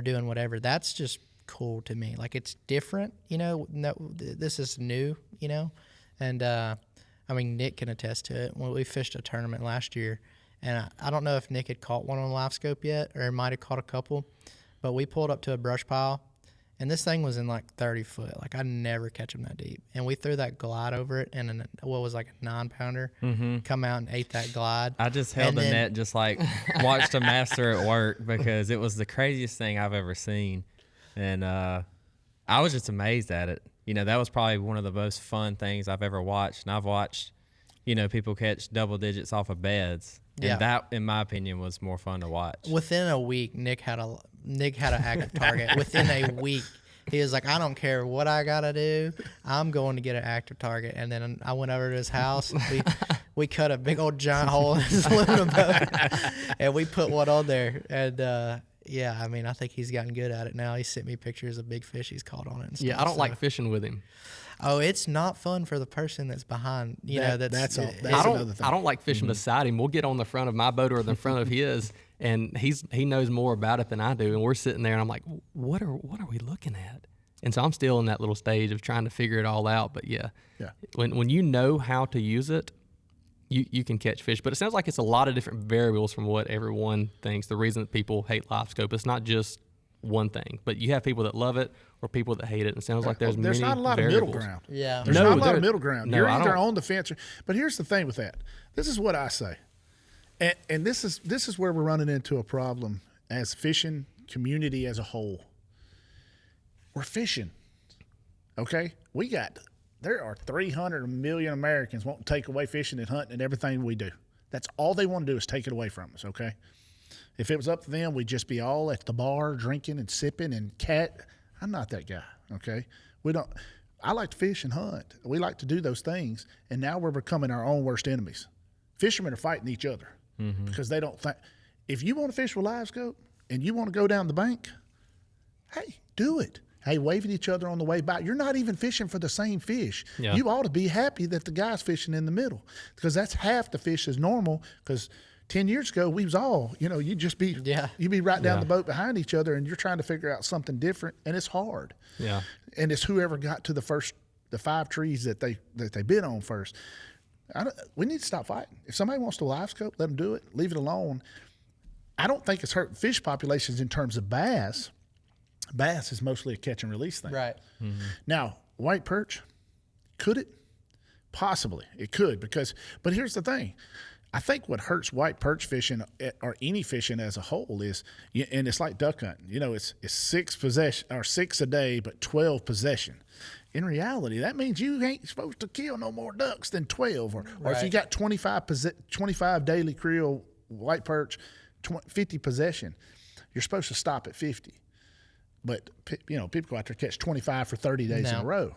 doing whatever, that's just cool to me. Like, it's different, you know. No, this is new, you know, and I mean, Nick can attest to it. When we fished a tournament last year, and I don't know if Nick had caught one on Livescope yet, or he might have caught a couple, but we pulled up to a brush pile, and this thing was in like 30 foot. Like, I never catch them that deep. And we threw that glide over it, and what was like a 9-pounder come out and ate that glide. I just held And the then- net, just like watched a master at work, because it was the craziest thing I've ever seen. And I was just amazed at it. You know, that was probably one of the most fun things I've ever watched. And I've watched, you know, people catch double digits off of beds. And Yeah. that, in my opinion, was more fun to watch. Within a week, Nick had an active target. Within a week, he was like, I don't care what I gotta do, I'm going to get an active target. And then I went over to his house. We cut a big old giant hole in his aluminum boat, and we put one on there. And yeah, I mean, I think he's gotten good at it now. He sent me pictures of big fish he's caught on it. And stuff, Yeah, I don't so. like fishing with him. Oh, it's not fun for the person that's behind. You know, That's all. it- That's I another don't. thing. I don't like fishing beside him. We'll get on the front of my boat or the front of his, and he knows more about it than I do. And we're sitting there, and I'm like, what are we looking at? And so I'm still in that little stage of trying to figure it all out. But yeah, when you know how to use it, you can catch fish. But it sounds like it's a lot of different variables from what everyone thinks. The reason that people hate Livescope, it's not just one thing, but you have people that love it or people that hate it. And it sounds like there's many not a lot variables. of middle ground. Yeah. There's No, not a lot there- of middle ground. no, You're I either don't- on the fence, but here's the thing with that. This is what I say, and this is where we're running into a problem as fishing community as a whole. We're fishing, okay? There are 300 million Americans wanting to take away fishing and hunting and everything we do. That's all they want to do is take it away from us, okay? If it was up to them, we'd just be all at the bar drinking and sipping and I'm not that guy, okay? I like to fish and hunt. We like to do those things, and now we're becoming our own worst enemies. Fishermen are fighting each other because they don't think. If you want to fish with Livescope and you want to go down the bank, hey, do it. Hey, waving each other on the way by. You're not even fishing for the same fish. Yeah. You ought to be happy that the guy's fishing in the middle, because that's half the fish is normal. Because 10 years ago, we was all, you'd just be, you'd be right down the boat behind each other, and you're trying to figure out something different, and it's hard. Yeah. And it's whoever got to the 5 trees that they bid on first. We need to stop fighting. If somebody wants to Livescope, let them do it. Leave it alone. I don't think it's hurting fish populations in terms of bass. Bass is mostly a catch and release thing. Right. Now, white perch, could it? Possibly. It could, but here's the thing. I think what hurts white perch fishing or any fishing as a whole is, and it's like duck hunting. It's 6 a day, but 12 possession. In reality, that means you ain't supposed to kill no more ducks than 12. Or if you got 25 daily creel white perch, 50 possession, you're supposed to stop at 50. But people go out there and catch 25 for 30 days in a row.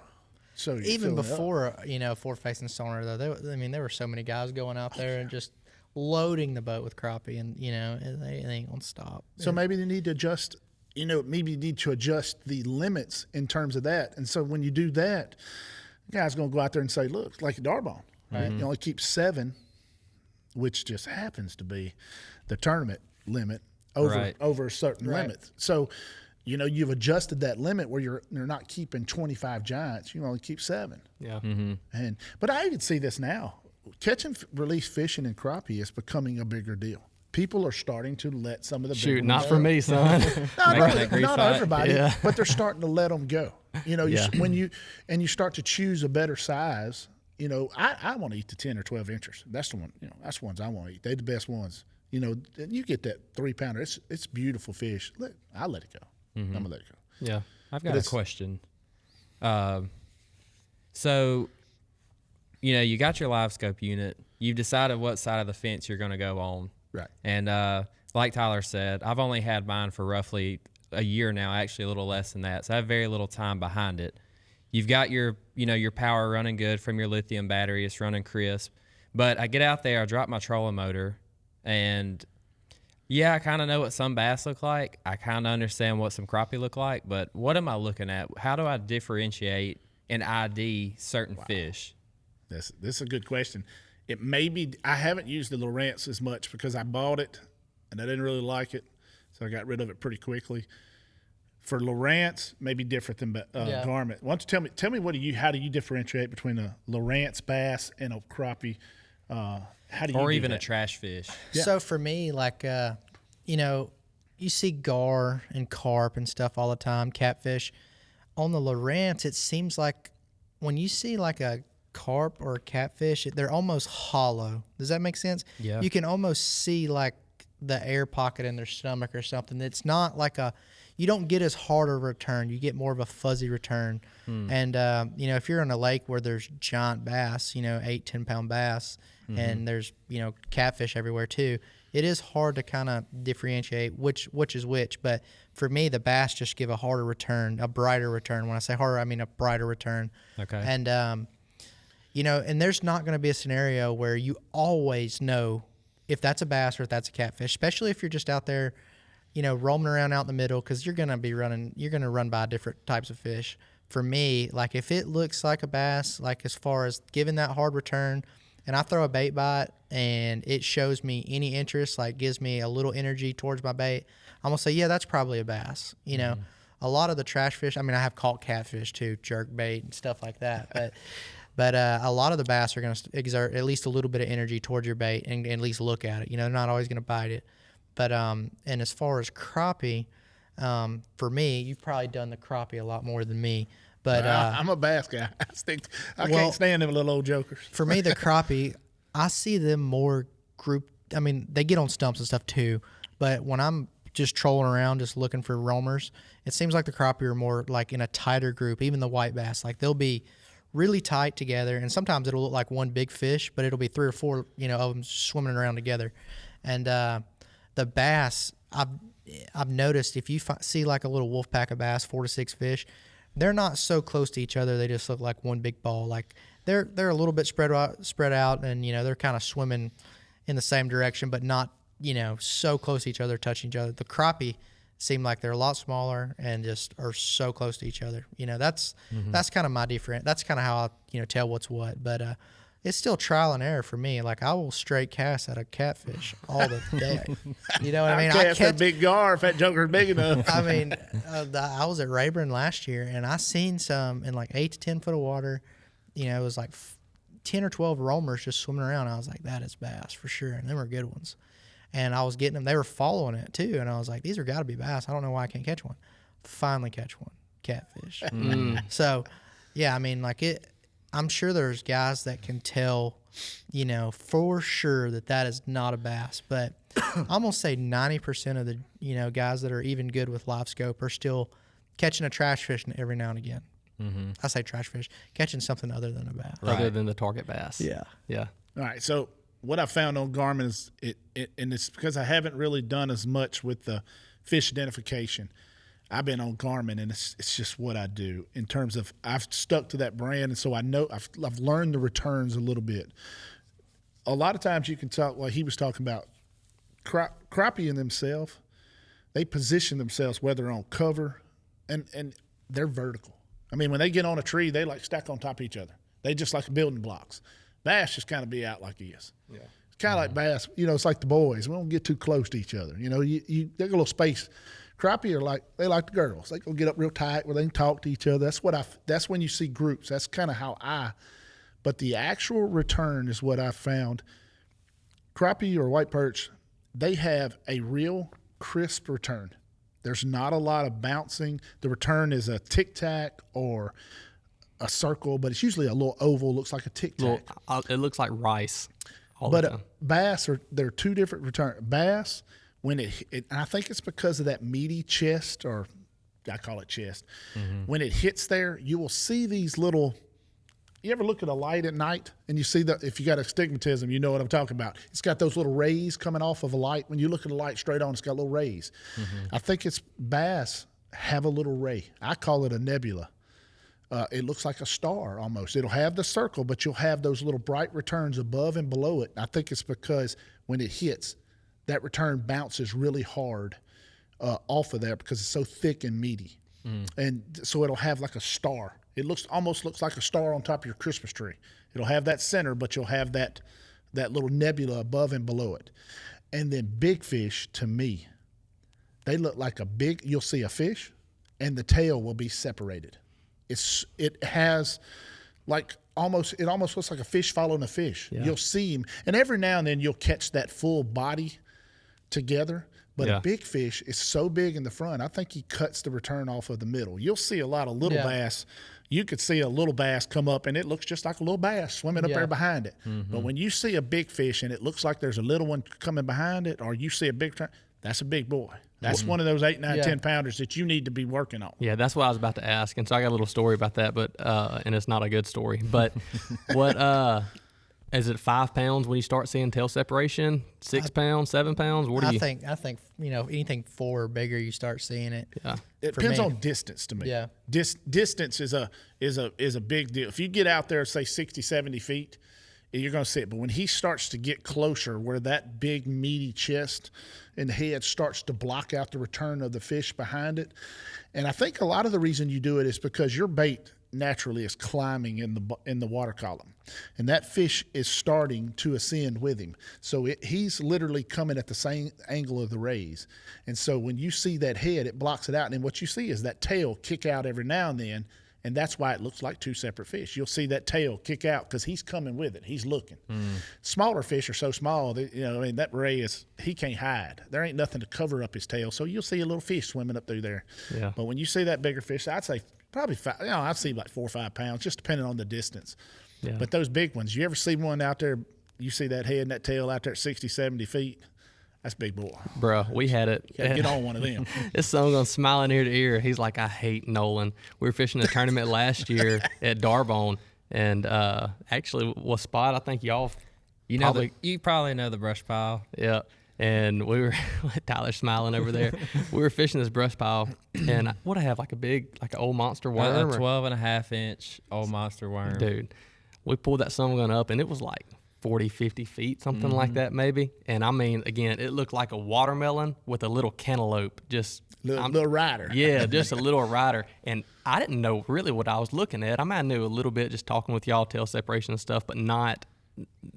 So Even before forward-facing sonar, though, there were so many guys going out there and just loading the boat with crappie, and they ain't gonna stop. So maybe they need to adjust. Maybe you need to adjust the limits in terms of that. And so when you do that, the guy's gonna go out there and say, "Look, like a darbone, right? You only keep 7, which just happens to be the tournament limit over a certain limit." So. You've adjusted that limit where you're not keeping 25 giants. You only keep 7. Yeah. But I even see this now. Catch and release fishing and crappie is becoming a bigger deal. People are starting to let some of the bigger Not ones for go. me, son. Not everybody, but they're starting to let them go. When you start to choose a better size. I want to eat the 10 or 12 inchers. That's the one. That's the ones I want to eat. They're the best ones. You get that 3-pounder. It's beautiful fish. I'll let it go. I'm gonna let it go. Yeah. I've got a question. So, you got your Livescope unit. You've decided what side of the fence you're going to go on. Right. And like Tyler said, I've only had mine for roughly a year now, actually a little less than that. So I have very little time behind it. you've got your power running good from your lithium battery. It's running crisp. But I get out there, I drop my trolling motor, and yeah, I kind of know what some bass look like. I kind of understand what some crappie look like, but what am I looking at? How do I differentiate and ID certain fish? This is a good question. It may be, I haven't used the Lowrance as much because I bought it and I didn't really like it, so I got rid of it pretty quickly. For Lowrance, maybe different than Garmin. Why don't you tell me how do you differentiate between a Lowrance bass and a crappie? How do you or do even that? a trash fish? Yeah. So for me, like, you see gar and carp and stuff all the time, catfish. On the Lowrance, it seems like when you see like a carp or a catfish, they're almost hollow. Does that make sense? Yeah. You can almost see like the air pocket in their stomach or something. It's not like you don't get as hard a return. You get more of a fuzzy return. And, if you're in a lake where there's giant bass, 8-10 pound bass, and there's, catfish everywhere too, it is hard to kind of differentiate which is which. But for me, the bass just give a harder return, a brighter return. When I say harder, I mean a brighter return. Okay. And, and there's not going to be a scenario where you always know if that's a bass or if that's a catfish, especially if you're just out there, roaming around out in the middle, because you're going to run by different types of fish. For me, like if it looks like a bass, like as far as giving that hard return, and I throw a bait bite and it shows me any interest, like gives me a little energy towards my bait, I'm going to say, yeah, that's probably a bass. A lot of the trash fish, I mean, I have caught catfish too, jerk bait and stuff like that. But a lot of the bass are going to exert at least a little bit of energy towards your bait and at least look at it. They're not always going to bite it. But and as far as crappie, for me, you've probably done the crappie a lot more than me. But I'm a bass guy. I can't stand them little old jokers. For me, the crappie, I see them more grouped. I mean, they get on stumps and stuff too. But when I'm just trolling around, just looking for roamers, it seems like the crappie are more like in a tighter group. Even the white bass, like they'll be really tight together, and sometimes it'll look like one big fish, but it'll be 3 or 4, of them swimming around together. And the bass, I've noticed if you see like a little wolf pack of bass, 4 to 6 fish, they're not so close to each other. They just look like one big ball. Like they're a little bit spread out, and they're kind of swimming in the same direction, but not so close to each other, touching each other. The crappie seem like they're a lot smaller and just are so close to each other. That's kind of my different. That's kind of how I tell what's what. But it's still trial and error for me. Like I will straight cast at a catfish all the day. You know what I mean? I cast a big gar if that joker's big enough. I mean, I was at Rayburn last year and I seen some in like 8 to 10 foot of water. It was like 10 or 12 roamers just swimming around. I was like, that is bass for sure, and them are good ones. And I was getting them. They were following it too, and I was like, these are got to be bass. I don't know why I can't catch one. Finally catch one, catfish. So, yeah, I mean, like it. I'm sure there's guys that can tell, for sure that is not a bass. But I'm gonna say 90% of the guys that are even good with Livescope are still catching a trash fish every now and again. I say trash fish, catching something other than a bass, other than the target bass. Yeah. All right, so what I found on Garmin is and it's because I haven't really done as much with the fish identification. I've been on Garmin, and it's just what I do in terms of I've stuck to that brand, and so I know I've learned the returns a little bit. A lot of times you can talk, like he was talking about, crappie in themselves, they position themselves whether on cover, and they're vertical. I mean, when they get on a tree, they like stack on top of each other. They just like building blocks. Bass just kind of be out like he is. Yeah. It's kind of like bass. It's like the boys. We don't get too close to each other. They got a little space. Crappie are they like the girls. They go get up real tight where they can talk to each other. That's when you see groups. That's kind of how but the actual return is what I found. Crappie or white perch, they have a real crisp return. There's not a lot of bouncing. The return is a tic-tac or a circle, but it's usually a little oval, looks like a tic-tac. It looks like rice. But bass, they're two different returns. Bass, when and I think it's because of that meaty chest, or I call it chest. When it hits there, you will see these little. You ever look at a light at night and you see if you got astigmatism, you know what I'm talking about. It's got those little rays coming off of a light. When you look at a light straight on, it's got little rays. I think it's bass have a little ray. I call it a nebula. It looks like a star almost. It'll have the circle, but you'll have those little bright returns above and below it. I think it's because when it hits, that return bounces really hard off of there because it's so thick and meaty. And so it'll have like a star. It almost looks like a star on top of your Christmas tree. It'll have that center, but you'll have that little nebula above and below it. And then big fish, to me, they look like you'll see a fish and the tail will be separated. It has like it almost looks like a fish following a fish. Yeah. You'll see him, and every now and then you'll catch that full body together. But a big fish is so big in the front, I think he cuts the return off of the middle. You'll see a lot of little bass. You could see a little bass come up, and it looks just like a little bass swimming up there behind it. But when you see a big fish, and it looks like there's a little one coming behind it, or you see a big that's a big boy. That's one of those 8, 9, 10 pounders that you need to be working on. Yeah, that's what I was about to ask. And so I got a little story about that, but and it's not a good story. But what is it 5 pounds when you start seeing tail separation? 6 pounds, 7 pounds? I think anything 4 or bigger, you start seeing it. Yeah, it depends on distance to me. Yeah, distance is a big deal. If you get out there, say 60, 70 feet, you're going to see it. But when he starts to get closer, where that big meaty chest and head starts to block out the return of the fish behind it, and I think a lot of the reason you do it is because your bait naturally is climbing in the water column, and that fish is starting to ascend with him. So he's literally coming at the same angle of the rays, and so when you see that head, it blocks it out, and what you see is that tail kick out every now and then. And that's why it looks like 2 separate fish. You'll see that tail kick out because he's coming with it. He's looking. Smaller fish are so small that, that ray he can't hide. There ain't nothing to cover up his tail. So you'll see a little fish swimming up through there. Yeah. But when you see that bigger fish, I'd say probably 5, I'd see like 4 or 5 pounds, just depending on the distance. Yeah. But those big ones, you ever see one out there, you see that head and that tail out there at 60, 70 feet? That's a big boy. Bro, we had it. Get on one of them. This son going smiling ear to ear. He's like, I hate Nolan. We were fishing a tournament last year at Darbone, and actually, what spot? I think y'all you probably know the brush pile. Yeah. And we were Tyler smiling over there. We were fishing this brush pile, and what I have like an old monster worm, a 12.5-inch old monster worm. Dude, we pulled that son gun up, and it was like 40, 50 feet, something like that maybe. And I mean, again, it looked like a watermelon with a little cantaloupe, just little rider. Yeah, just a little rider. And I didn't know really what I was looking at. I mean, I knew a little bit just talking with y'all, tail separation and stuff, but not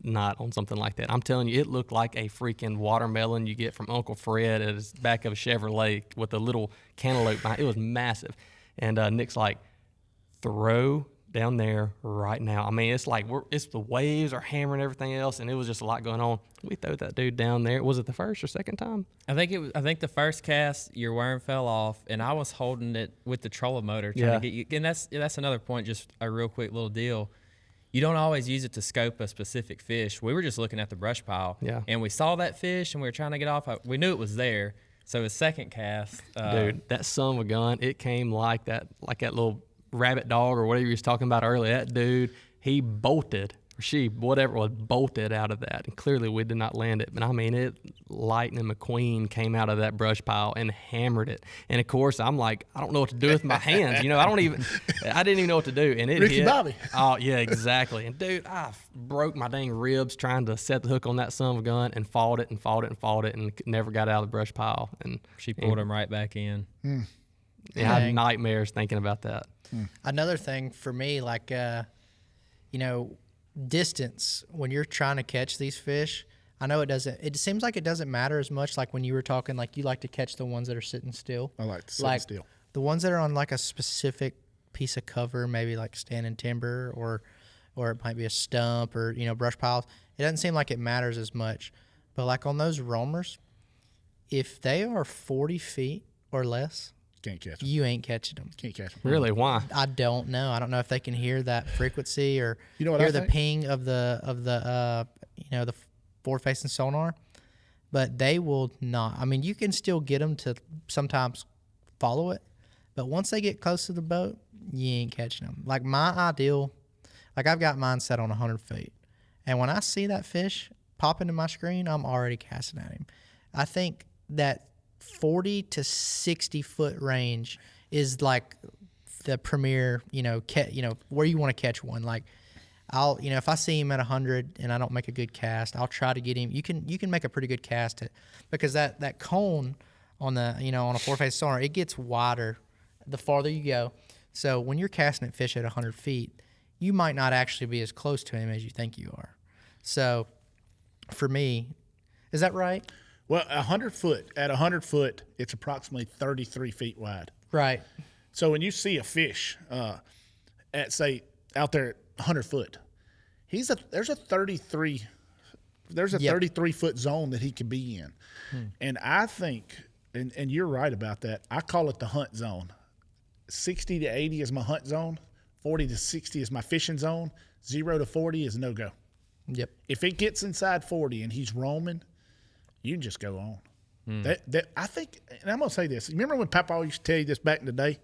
on something like that. I'm telling you, it looked like a freaking watermelon you get from Uncle Fred at his back of a Chevrolet with a little cantaloupe behind. It was massive. And Nick's like, throw down there right now. I mean, it's like it's the waves are hammering everything else, and it was just a lot going on. We threw that dude down there. Was it the first or second time? I think the first cast, your worm fell off, and I was holding it with the trolling motor trying to get you. And that's another point. Just a real quick little deal. You don't always use it to scope a specific fish. We were just looking at the brush pile, and we saw that fish, and we were trying to get off. We knew it was there. So his second cast, dude, that son of a gun, it came like that little rabbit dog or whatever you was talking about earlier. That dude, he bolted, or she, whatever it was, bolted out of that. And clearly we did not land it. But I mean, it, Lightning McQueen came out of that brush pile and hammered it. And of course, I'm like, I don't know what to do with my hands. I didn't even know what to do. And it Ricky hit. Bobby. Oh, yeah, exactly. And dude, I broke my dang ribs trying to set the hook on that son of a gun and fought it and never got out of the brush pile. And she pulled him right back in. Yeah, I had nightmares thinking about that. Another thing for me, like, distance, when you're trying to catch these fish, I know it seems like it doesn't matter as much. Like when you were talking, like you like to catch the ones that are sitting still. I like to sit still. The ones that are on like a specific piece of cover, maybe like standing timber or it might be a stump or, brush piles. It doesn't seem like it matters as much. But like on those roamers, if they are 40 feet or less, can't catch them. You ain't catching them. Can't catch them. Really? Why? I don't know. I don't know if they can hear that frequency or hear the ping of the forward-facing sonar, but they will not. I mean, you can still get them to sometimes follow it, but once they get close to the boat, you ain't catching them. Like my ideal, like I've got mine set on 100 feet, and when I see that fish pop into my screen, I'm already casting at him. I think that 40 to 60 foot range is like the premier, where you want to catch one. Like, I'll, if I see him at 100 and I don't make a good cast, I'll try to get him. You can make a pretty good cast because that cone on the, on a 4-phase sonar, it gets wider the farther you go. So when you're casting at fish at 100 feet, you might not actually be as close to him as you think you are. So for me, is that right? Well, 100 foot, at 100 foot, it's approximately 33 feet wide. Right. So when you see a fish at, say, out there at 100 foot, there's a 33 foot zone that he could be in. And I think, and you're right about that, I call it the hunt zone. 60 to 80 is my hunt zone. 40 to 60 is my fishing zone. 0 to 40 is no-go. Yep. If it gets inside 40 and he's roaming, you can just go on. I think, and I'm going to say this. Remember when Papa used to tell you this back in the day?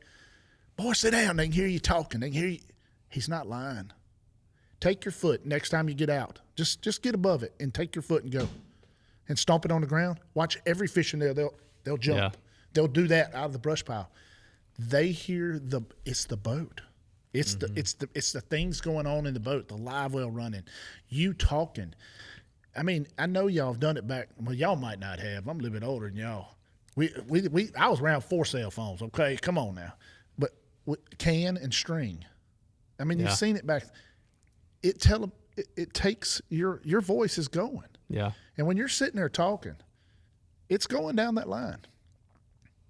Boy, sit down. They can hear you talking. They can hear you. He's not lying. Take your foot next time you get out. Just get above it and take your foot and go. And stomp it on the ground. Watch every fish in there. They'll jump. Yeah. They'll do that out of the brush pile. They hear it's the boat. It's the things going on in the boat, the live well running, you talking. I mean, I know y'all have done it back. Well, y'all might not have. I'm a little bit older than y'all. I was around 4 cell phones. Okay, come on now, but with can and string. I mean, you've seen it back. It takes your voice is going. Yeah. And when you're sitting there talking, it's going down that line.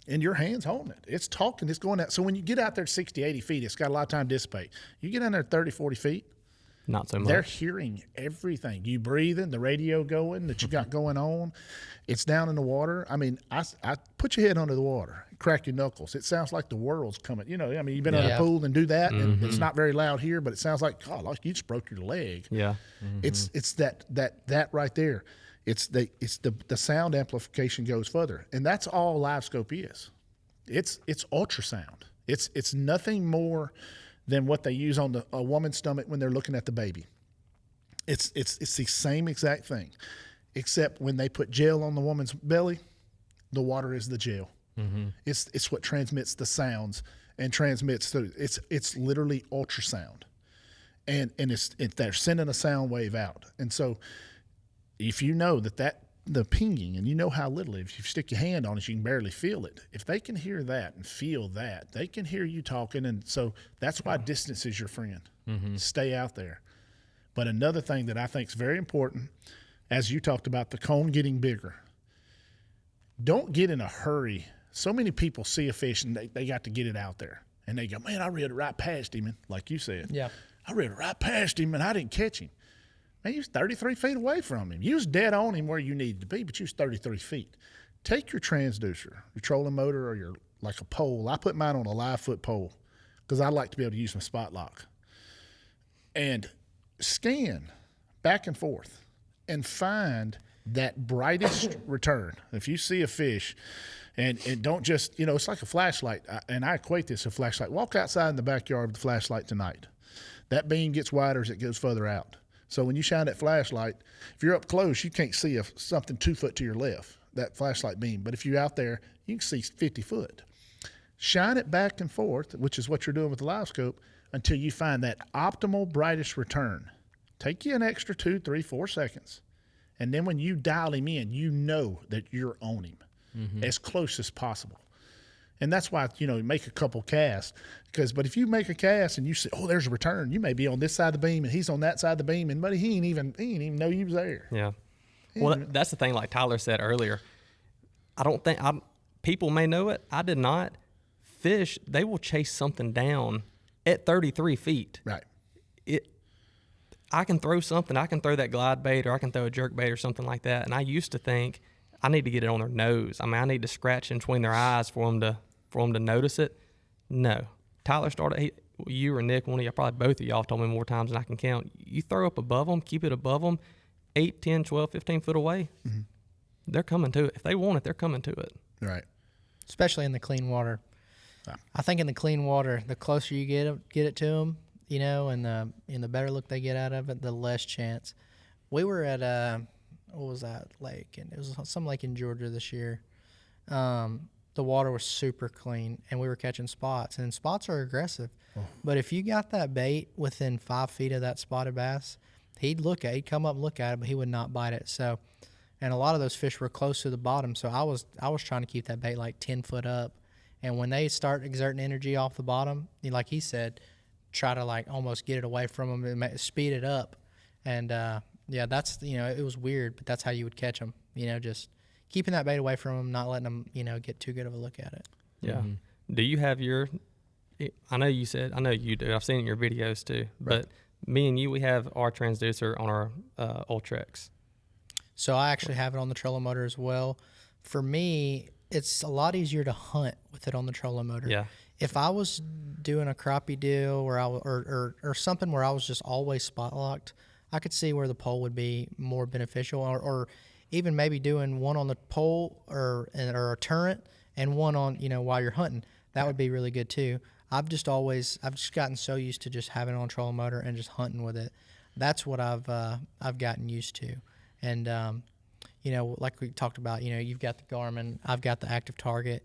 And your hand's holding it. It's talking. It's going out. So when you get out there 60, 80 feet, it's got a lot of time to dissipate. You get in there 30, 40 feet, not so much. They're hearing everything. You breathing, the radio going that you got going on. It's down in the water. I mean, I put your head under the water, crack your knuckles. It sounds like the world's coming. I mean, you've been in a pool and do that, and it's not very loud here, but it sounds like, God, like you just broke your leg. Yeah. It's that right there. It's the sound amplification goes further, and that's all Livescope is. It's ultrasound. It's nothing more than what they use on a woman's stomach when they're looking at the baby. It's the same exact thing, except when they put gel on the woman's belly, the water is the gel. It's what transmits the sounds and transmits through. It's literally ultrasound, and they're sending a sound wave out, and so. If you know that the pinging, and you know how little, if you stick your hand on it, you can barely feel it. If they can hear that and feel that, they can hear you talking. And so that's why distance is your friend. Stay out there. But another thing that I think is very important, as you talked about the cone getting bigger, don't get in a hurry. So many people see a fish and they got to get it out there. And they go, man, I read it right past him. And like you said, I read it right past him and I didn't catch him. Man, you was 33 feet away from him. You was dead on him where you needed to be, but you was 33 feet. Take your transducer, your trolling motor, or like a pole. I put mine on a live foot pole because I like to be able to use my spot lock. And scan back and forth and find that brightest return. If you see a fish, and don't just, it's like a flashlight, and I equate this to a flashlight. Walk outside in the backyard with the flashlight tonight. That beam gets wider as it goes further out. So when you shine that flashlight, if you're up close, you can't see something 2 foot to your left, that flashlight beam. But if you're out there, you can see 50 foot. Shine it back and forth, which is what you're doing with the Livescope, until you find that optimal brightest return. Take you an extra 2, 3, 4 seconds. And then when you dial him in, you know that you're on him as close as possible. And that's why, make a couple casts. But if you make a cast and you say, oh, there's a return, you may be on this side of the beam and he's on that side of the beam, and buddy, he ain't even know you was there. Yeah. Well, that's the thing, like Tyler said earlier. I don't think people may know it. I did not. Fish, they will chase something down at 33 feet. Right. I can throw something. I can throw that glide bait, or I can throw a jerk bait or something like that. And I used to think I need to get it on their nose. I mean, I need to scratch in between their eyes for them to notice it. No. Tyler started, you or Nick, one of y'all, probably both of y'all told me more times than I can count. You throw up above them, keep it above them, 8, 10, 12, 15 foot away. They're coming to it. If they want it, they're coming to it. Right. Especially in the clean water. I think in the clean water, the closer you get it to them, and the better look they get out of it, the less chance. We were at what was that lake? And it was some lake in Georgia this year. the water was super clean, and we were catching spots. And spots are aggressive. But if you got that bait within 5 feet of that spotted bass, he'd come up and look at it, but he would not bite it. So, and a lot of those fish were close to the bottom. So I was trying to keep that bait like 10 foot up. And when they start exerting energy off the bottom, like he said, try to like almost get it away from them and speed it up. And yeah, that's, it was weird, but that's how you would catch them. Just keeping that bait away from them, not letting them, get too good of a look at it. Yeah. Mm-hmm. Do you have I know you do. I've seen it in your videos too. Right. But me and you, we have our transducer on our Ultrex. So I actually have it on the trolling motor as well. For me, it's a lot easier to hunt with it on the trolling motor. Yeah. If I was doing a crappie deal or something where I was just always spot locked, I could see where the pole would be more beneficial, or even maybe doing one on the pole or a turret and one on, while you're hunting. That would be really good too. I've just gotten so used to just having it on trolling motor and just hunting with it. That's what I've gotten used to. And like we talked about, you've got the Garmin, I've got the Active Target.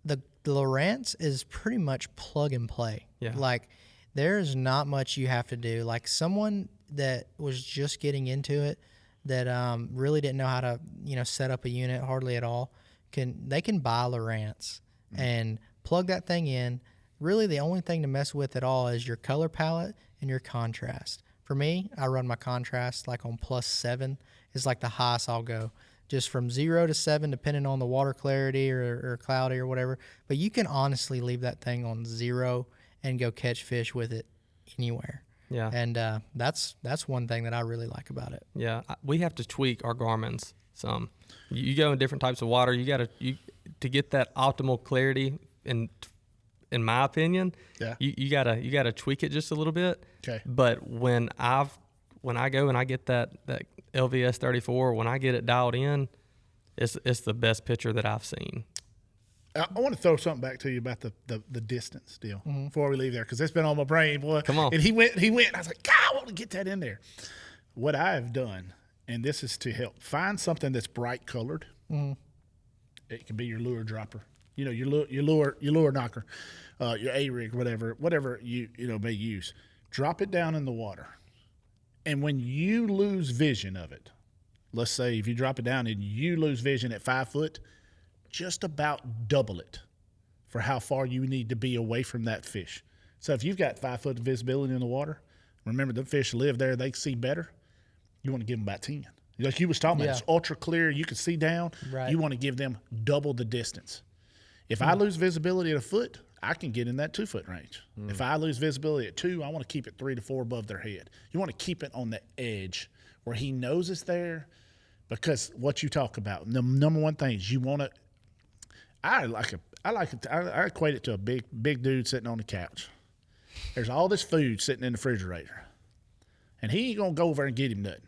The Lowrance is pretty much plug and play. Yeah. Like there's not much you have to do. Like someone that was just getting into it, that really didn't know how to set up a unit hardly at all, they can buy Lowrance and plug that thing in. Really, the only thing to mess with at all is your color palette and your contrast. For me, I run my contrast like on +7 is like the highest I'll go. Just from 0 to 7, depending on the water clarity or cloudy or whatever. But you can honestly leave that thing on 0 and go catch fish with it anywhere. Yeah. And that's one thing that I really like about it. Yeah. We have to tweak our Garmins some. You go in different types of water. To get that optimal clarity, in my opinion, yeah, you gotta tweak it just a little bit. Okay. But when I go and I get that LVS 34, when I get it dialed in, it's the best picture that I've seen. I want to throw something back to you about the distance deal before we leave there, because it's been on my brain, boy. Come on. And he went. I was like, God, I want to get that in there. What I have done, and this is to help, find something that's bright colored. It can be your lure dropper, your lure knocker, your A-rig, whatever you may use. Drop it down in the water, and when you lose vision of it, let's say if you drop it down and you lose vision at 5 foot, just about double it for how far you need to be away from that fish. So if you've got 5 foot of visibility in the water, remember the fish live there, they see better. You want to give them about 10. Like you was talking about, it's ultra clear, you can see down. Right. You want to give them double the distance. If I lose visibility at a foot, I can get in that 2 foot range. If I lose visibility at 2, I want to keep it 3 to 4 above their head. You want to keep it on the edge where he knows it's there, because what you talk about, the number one thing is you want to. I equate it to a big dude sitting on the couch. There's all this food sitting in the refrigerator, and he ain't gonna go over and get him nothing.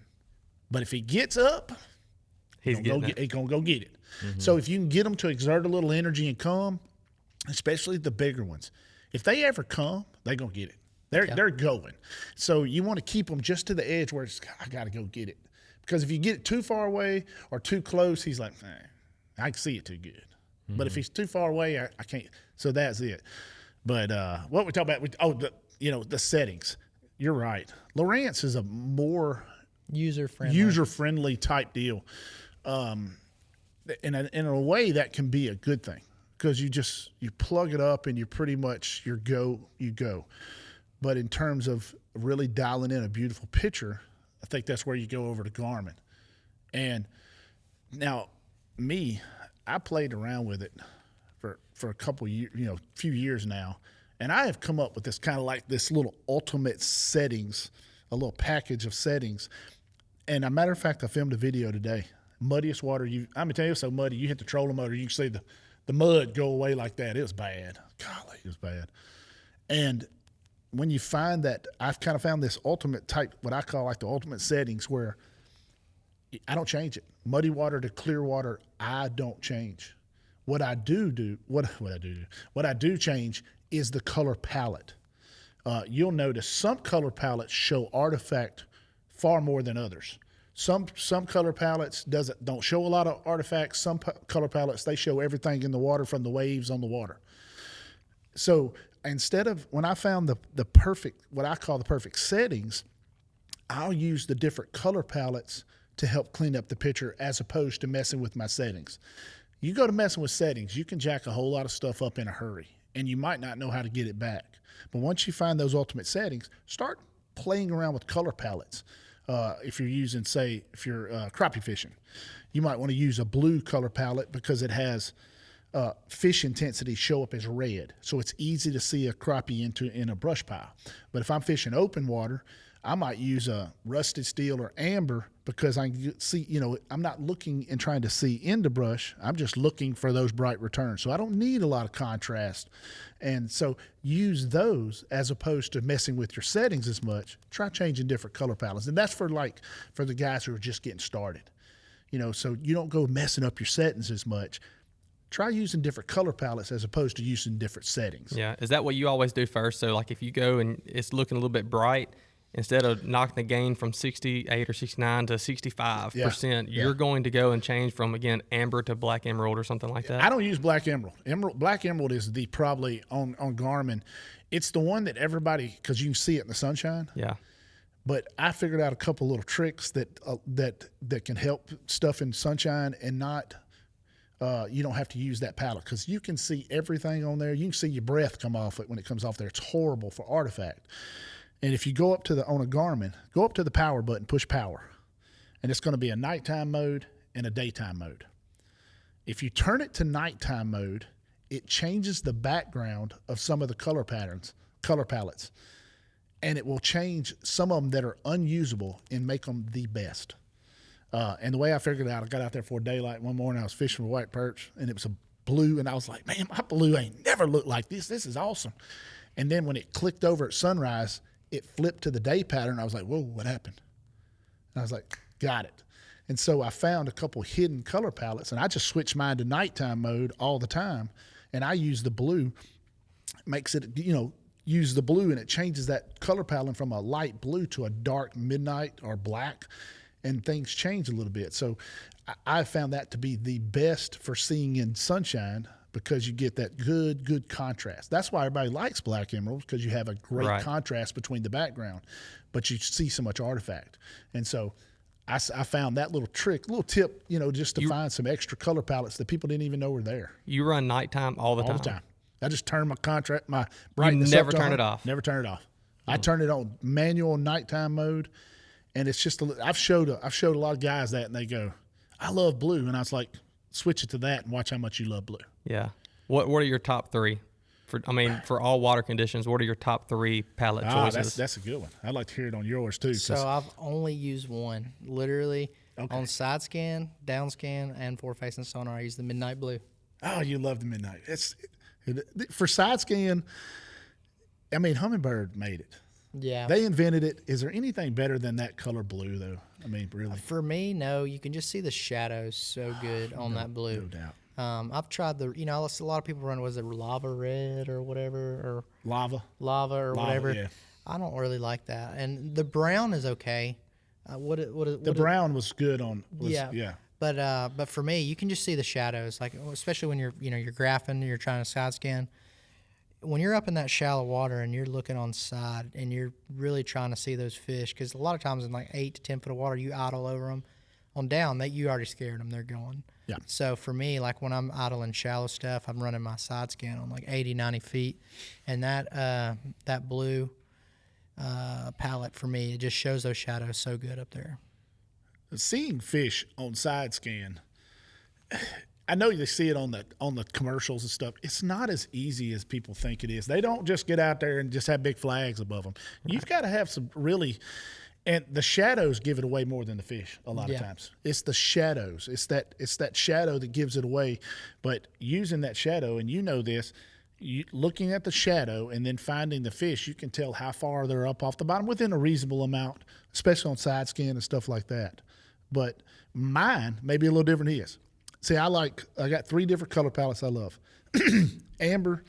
But if he gets up, he's gonna go get it. So if you can get them to exert a little energy and come, especially the bigger ones, if they ever come, they're gonna get it. They're going. So you want to keep them just to the edge where I got to go get it, because if you get it too far away or too close, he's like, I can see it too good. But if he's too far away, I can't. So that's it. But what we talk about, the settings. You're right. Lowrance is a more user-friendly type deal. In a way that can be a good thing, because you plug it up and you pretty much you go. But in terms of really dialing in a beautiful picture, I think that's where you go over to Garmin. And now I played around with it for a couple years, few years now, and I have come up with this kind of like this little ultimate settings, a little package of settings. And a matter of fact, I filmed a video today. Muddiest water I'm gonna tell you, it's so muddy. You hit the trolling motor, you can see the mud go away like that. It was bad. Golly, it was bad. And when you find that, I've kind of found this ultimate type, what I call like the ultimate settings, where I don't change it. Muddy water to clear water, I don't change. What I do change is the color palette. You'll notice some color palettes show artifact far more than others. Some color palettes don't show a lot of artifacts. Some color palettes, they show everything in the water from the waves on the water. So instead of, when I found the perfect, what I call the perfect settings, I'll use the different color palettes to help clean up the picture as opposed to messing with my settings. You go to messing with settings, you can jack a whole lot of stuff up in a hurry, and you might not know how to get it back. But once you find those ultimate settings, start playing around with color palettes. If you're using, say, if you're crappie fishing, you might want to use a blue color palette because it has fish intensity show up as red. So it's easy to see a crappie in a brush pile. But if I'm fishing open water, I might use a rusted steel or amber because I can see, I'm not looking and trying to see into brush. I'm just looking for those bright returns. So I don't need a lot of contrast. And so use those as opposed to messing with your settings as much. Try changing different color palettes. And that's for the guys who are just getting started. So you don't go messing up your settings as much. Try using different color palettes as opposed to using different settings. Yeah. Is that what you always do first? So like if you go and it's looking a little bit bright, instead of knocking the gain from 68 or 69 to 65%, you're going to go and change from, again, amber to black emerald or something like that? I don't use black emerald. Black emerald is probably on Garmin. It's the one that everybody, because you can see it in the sunshine. Yeah. But I figured out a couple little tricks that can help stuff in sunshine and not you don't have to use that palette because you can see everything on there. You can see your breath come off it when it comes off there. It's horrible for artifact. And if you go up to on a Garmin, go up to the power button, push power, and it's going to be a nighttime mode and a daytime mode. If you turn it to nighttime mode, it changes the background of some of the color palettes, and it will change some of them that are unusable and make them the best. And the way I figured it out, I got out there for daylight one morning. I was fishing for white perch, and it was a blue, and I was like, man, my blue ain't never looked like this. This is awesome. And then when it clicked over at sunrise, it flipped to the day pattern. I was like, whoa, what happened? And I was like, got it. And so I found a couple hidden color palettes, and I just switched mine to nighttime mode all the time. And I use the blue, makes it, use the blue, and it changes that color palette from a light blue to a dark midnight or black, and things change a little bit. So I found that to be the best for seeing in sunshine because you get that good contrast. That's why everybody likes black emerald, because you have a great contrast between the background, but you see so much artifact. And so I found that little tip, just to find some extra color palettes that people didn't even know were there. You run nighttime all the time? All the time. I just turn my brightness You never up to turn on. it off? Never turn it off. I turn it on manual nighttime mode, and it's just I've showed a lot of guys that, and they go, I love blue. And I was like, switch it to that and watch how much you love blue. Yeah. What are your top three? For all water conditions, what are your top three palette choices? That's a good one. I'd like to hear it on yours too. So I've only used one, literally on side scan, down scan, and forward facing sonar. I use the midnight blue. Oh, you love the midnight. For side scan. I mean, Humminbird made it. Yeah, they invented it. Is there anything better than that color blue, though? I mean, really. For me, no. You can just see the shadows so good on that blue. No doubt. I've tried a lot of people run, was it lava red or whatever, or lava or whatever. Yeah. I don't really like that. And the brown is okay. The brown was good on. Yeah. But for me, you can just see the shadows, like especially when you're graphing, you're trying to side scan. When you're up in that shallow water and you're looking on side and you're really trying to see those fish, because a lot of times in like 8 to 10 foot of water, you idle over them. On down, you already scared them. They're going. Yeah. So for me, like when I'm idling shallow stuff, I'm running my side scan on like 80, 90 feet. And that blue palette for me, it just shows those shadows so good up there. Seeing fish on side scan, I know you see it on the commercials and stuff. It's not as easy as people think it is. They don't just get out there and just have big flags above them. Right. You've got to have some really, and the shadows give it away more than the fish a lot of times. It's the shadows. It's that shadow that gives it away. But using that shadow, and you know this, looking at the shadow and then finding the fish, you can tell how far they're up off the bottom within a reasonable amount, especially on side scan and stuff like that. But mine may be a little different than his. See, I got 3 different color palettes I love. Amber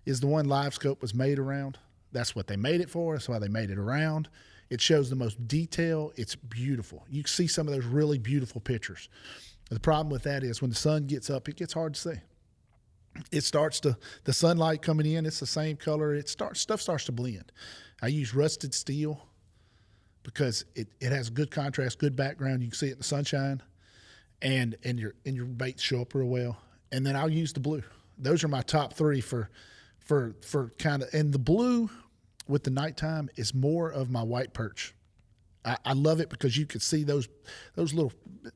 is the one Livescope was made around. That's what they made it for. That's why they made it around. It shows the most detail. It's beautiful. You can see some of those really beautiful pictures. The problem with that is when the sun gets up, it gets hard to see. It starts to, the sunlight coming in, it's the same color. Stuff starts to blend. I use rusted steel because it has good contrast, good background. You can see it in the sunshine, and your baits show up real well. And then I'll use the blue. Those are my top three for kind of, and the blue with the nighttime is more of my white perch. I love it because you can see those little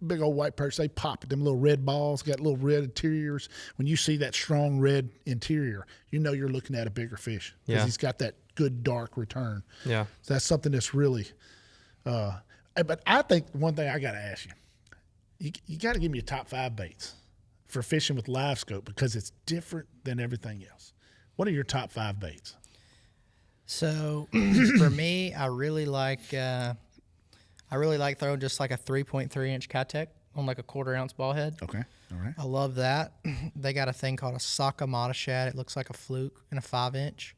big old white perch. They pop at them little red balls, got little red interiors. When you see that strong red interior, you know you're looking at a bigger fish because he's got that good dark return. Yeah. So that's something that's really but I think one thing I got to ask you got to give me your top 5 baits for fishing with Livescope because it's different than everything else. What are your top 5 baits? So for me, I really like throwing just like a 3.3 inch Kitech on like a 1/4 ounce ball head. Okay. All right. I love that. They got a thing called a Sakamata shad. It looks like a fluke in a 5 inch.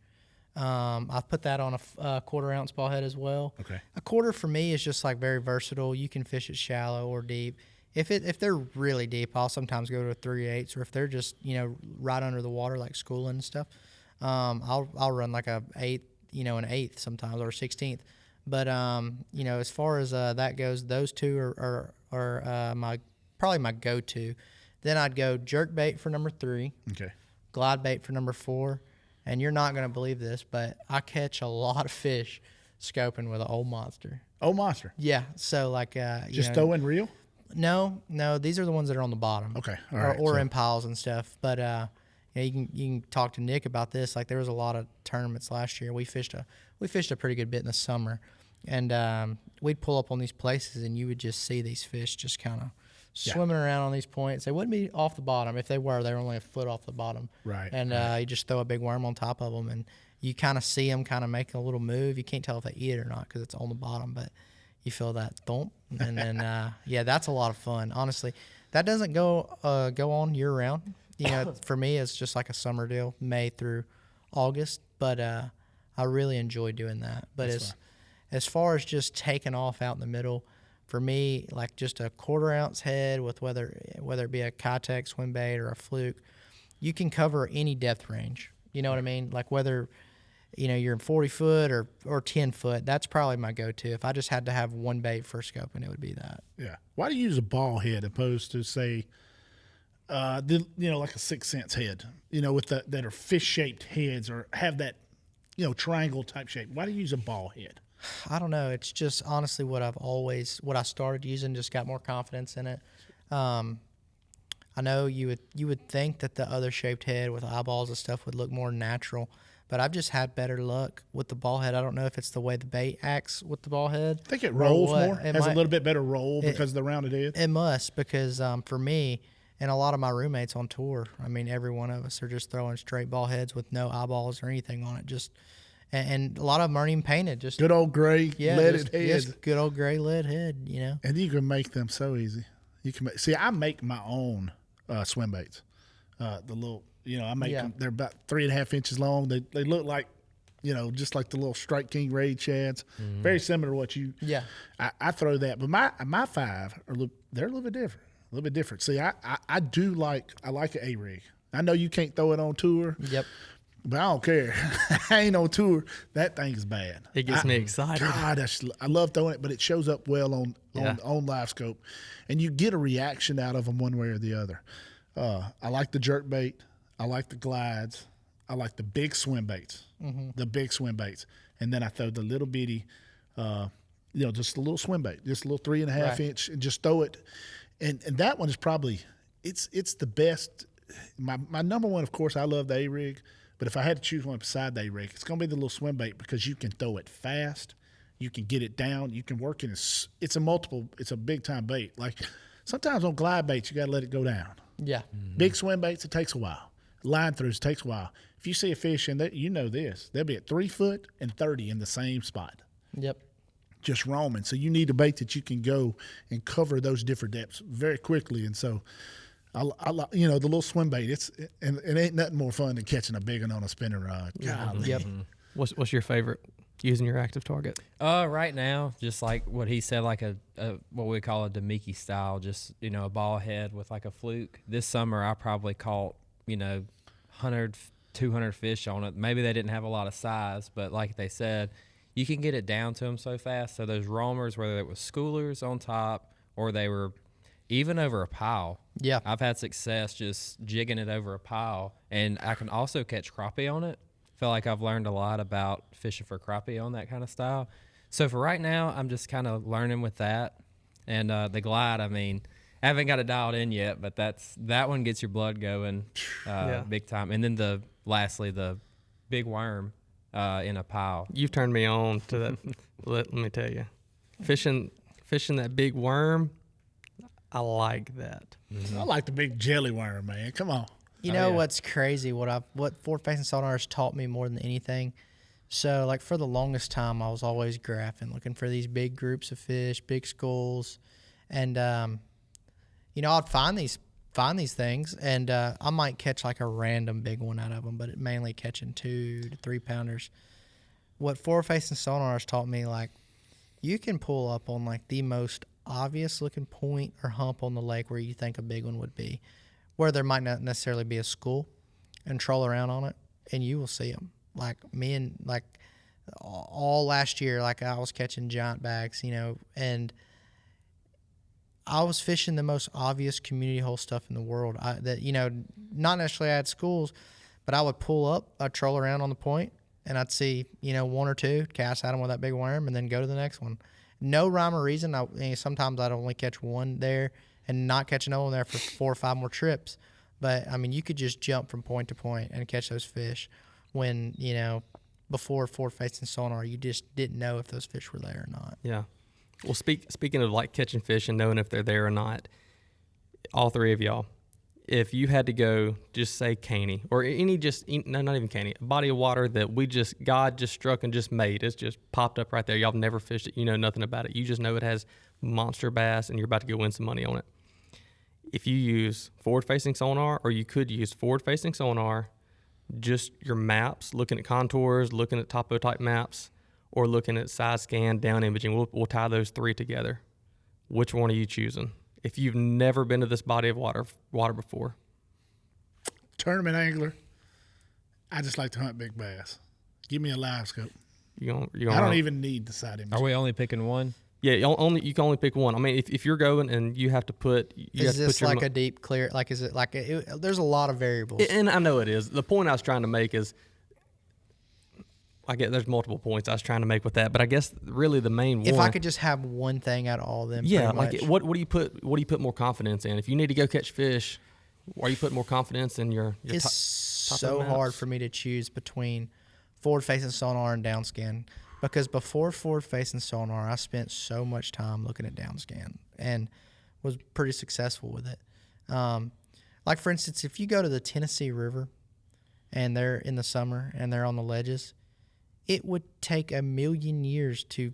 I put that on a 1/4 ounce ball head as well. Okay. A quarter for me is just like very versatile. You can fish it shallow or deep. If they're really deep, I'll sometimes go to a 3/8, or if they're just right under the water like schooling and stuff, I'll run like an 1/8 sometimes or a 16th. But as far as that goes, those two are probably my go-to. Then I'd go jerk bait for number 3. Okay. Glide bait for number 4. And you're not gonna believe this, but I catch a lot of fish scoping with an old monster. Old monster. Yeah. So like Just throw in reel. No, these are the ones that are on the bottom. Okay. All right. Or in piles and stuff. But you can talk to Nick about this. Like there was a lot of tournaments last year. We fished a pretty good bit in the summer, and we'd pull up on these places, and you would just see these fish just kind of swimming around on these points. They wouldn't be off the bottom. If they were only a foot off the bottom. Right. And you just throw a big worm on top of them, and you kind of see them kind of making a little move. You can't tell if they eat it or not because it's on the bottom, but you feel that thump, and then that's a lot of fun. Honestly, that doesn't go on year round. For me, it's just like a summer deal, May through August. But I really enjoy doing that. But as far as just taking off out in the middle, for me, like just a 1/4 ounce head with whether it be a Kitech swim bait or a fluke, you can cover any depth range. You know what I mean? Like whether you're in 40 foot or 10 foot, that's probably my go-to. If I just had to have one bait for scoping, it would be that. Yeah. Why do you use a ball head opposed to say, like a 6 cents head, with that are fish-shaped heads or have that, triangle type shape? Why do you use a ball head? I don't know. It's just honestly what I started using, just got more confidence in it. I know you would think that the other shaped head with eyeballs and stuff would look more natural, but I've just had better luck with the ball head. I don't know if it's the way the bait acts with the ball head. I think it rolls more. It has a little bit better roll because of the rounded head. It must, because for me and a lot of my roommates on tour, I mean, every one of us are just throwing straight ball heads with no eyeballs or anything on it. And a lot of them aren't even painted. Just good old gray leaded head. Just good old gray lead head, And you can make them so easy. I make my own swim baits. The little, I make them. They're about 3.5 inches long. They look like, just like the little Strike King Raid shads. Mm-hmm. Very similar to what you. Yeah. I throw that, but my 5 they're a little bit different. A little bit different. See, I like an A-rig. I know you can't throw it on tour. Yep. But I don't care. I ain't on tour. That thing is bad. It gets me excited. God, I love throwing it, but it shows up well on Livescope, and you get a reaction out of them one way or the other. I like the jerk bait. I like the glides. I like the big swim baits. Mm-hmm. The big swim baits, and then I throw the little bitty, just a little swim bait, just a little 3.5 inch, and just throw it. And that one is probably it's the best. My number one, of course, I love the A-rig. But if I had to choose one beside the A-rig, it's going to be the little swim bait because you can throw it fast. You can get it down. You can work in it. It's a big-time bait. Like sometimes on glide baits, you got to let it go down. Yeah. Mm-hmm. Big swim baits, it takes a while. Line throughs, it takes a while. If you see a fish, and this, they'll be at 3 foot and 30 in the same spot. Yep. Just roaming. So you need a bait that you can go and cover those different depths very quickly. And so I like, the little swim bait. It ain't nothing more fun than catching a big one on a spinning rod. Golly. Yep. What's your favorite using your active target? Right now, just like what he said, like a what we call a Demiki style, just, a ball head with like a fluke. This summer, I probably caught, 100, 200 fish on it. Maybe they didn't have a lot of size, but like they said, you can get it down to them so fast. So those roamers, whether it was schoolers on top or they were even over a pile. Yeah. I've had success just jigging it over a pile, and I can also catch crappie on it. Feel like I've learned a lot about fishing for crappie on that kind of style. So for right now, I'm just kind of learning with that. And the glide, I mean, I haven't got it dialed in yet, but that one gets your blood going big time. And then lastly, the big worm in a pile. You've turned me on to that. let me tell you, fishing that big worm, I like that. I like the big jelly worm, man. Come on. You know what's crazy? What forward facing sonar has taught me more than anything. So like for the longest time, I was always graphing, looking for these big groups of fish, big schools, and I'd find these things, and I might catch like a random big one out of them, but mainly catching 2 to 3 pounders. What forward facing sonar has taught me, like, you can pull up on like the most obvious looking point or hump on the lake where you think a big one would be, where there might not necessarily be a school, and troll around on it, and you will see them. Like me and like all last year, like I was catching giant bags, and I was fishing the most obvious community hole stuff in the world. Not necessarily at schools, but I would pull up, I'd troll around on the point, and I'd see, 1 or 2, cast at them with that big worm, and then go to the next one. No rhyme or reason. Sometimes I'd only catch one there and not catch another one there for 4 or 5 more trips. But, I mean, you could just jump from point to point and catch those fish when, before forward-facing sonar, you just didn't know if those fish were there or not. Yeah. Well, speaking of, like, catching fish and knowing if they're there or not, all 3 of y'all, if you had to go, just say Caney, or not even Caney, a body of water that God just struck and just made, it's just popped up right there. Y'all have never fished it. You know nothing about it. You just know it has monster bass and you're about to go win some money on it. If you use forward-facing sonar, or you could use forward-facing sonar, just your maps, looking at contours, looking at topo-type maps, or looking at side scan, down imaging, we'll tie those 3 together. Which one are you choosing? If you've never been to this body of water before. Tournament angler, I just like to hunt big bass. Give me a Livescope. I don't even need the side image. Are we only picking one? Yeah, you can only pick one. I mean, if you're going and you have to put, is this like a deep clear? Like, is it like there's a lot of variables? And I know it is. The point I was trying to make is, I get there's multiple points I was trying to make with that, but I guess really the main one. If I could just have one thing out of all of them, yeah, like what do you put more confidence in? If you need to go catch fish, are you putting more confidence in your It's so hard for me to choose between forward-facing sonar and downscan, because before forward-facing sonar, I spent so much time looking at downscan and was pretty successful with it. Like, for instance, if you go to the Tennessee River and they're in the summer and they're on the ledges, it would take 1,000,000 years to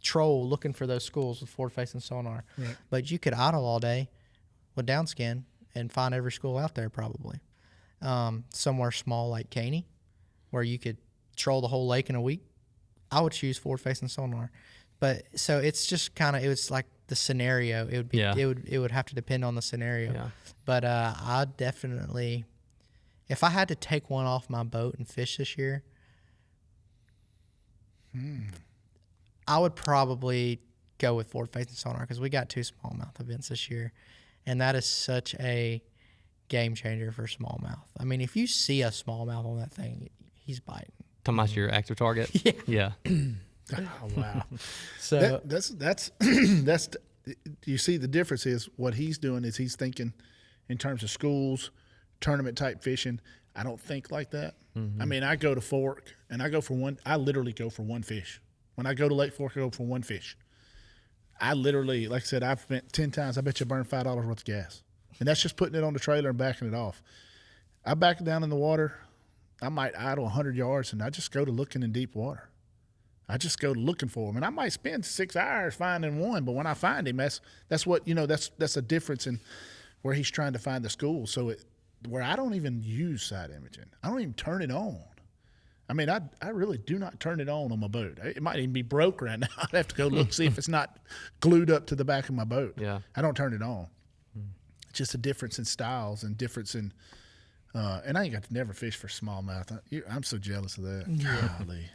troll looking for those schools with forward-facing sonar. Right. But you could idle all day with downscan and find every school out there probably. Somewhere small like Caney, where you could troll the whole lake in a week, I would choose forward-facing sonar. But so it's just kind of, it was like the scenario. It would be, it would have to depend on the scenario. Yeah. But I definitely, if I had to take one off my boat and fish this year, I would probably go with forward-facing sonar, because we got 2 smallmouth events this year, and that is such a game changer for smallmouth. I mean, if you see a smallmouth on that thing, he's biting. Talking about your active target? Yeah. Oh, wow. So that's you see, the difference is what he's doing is he's thinking in terms of schools, tournament type fishing. I don't think like that. Mm-hmm. I mean, I go to Fork and I literally go for one fish. When I go to Lake Fork, I go for one fish. I literally, like I said, I've spent 10 times. I bet you burn $5 worth of gas. And that's just putting it on the trailer and backing it off. I back it down in the water. I might idle 100 yards, and I just go to looking in deep water. I just go looking for him. And I might spend 6 hours finding one, but when I find him, that's what, that's a difference in where he's trying to find the school. So where I don't even use side imaging. I don't even turn it on. I mean, I really do not turn it on my boat. It might even be broke right now. I'd have to go look, see if it's not glued up to the back of my boat. Yeah. I don't turn it on. It's just a difference in styles and difference in and I ain't got to never fish for smallmouth. I'm so jealous of that. Golly.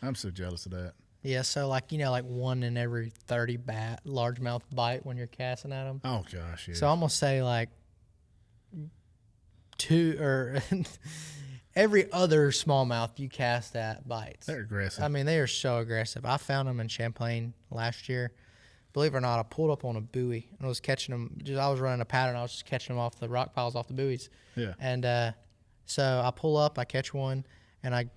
I'm so jealous of that. Yeah, so like one in every 30 largemouth bite when you're casting at them. Oh gosh, yeah. So I'm gonna say like 2 or every other smallmouth you cast at bites. They're aggressive. I mean, they are so aggressive. I found them in Champlain last year. Believe it or not, I pulled up on a buoy and I was catching them. I was running a pattern. I was just catching them off the rock piles off the buoys. Yeah. And so I pull up, I catch one, and I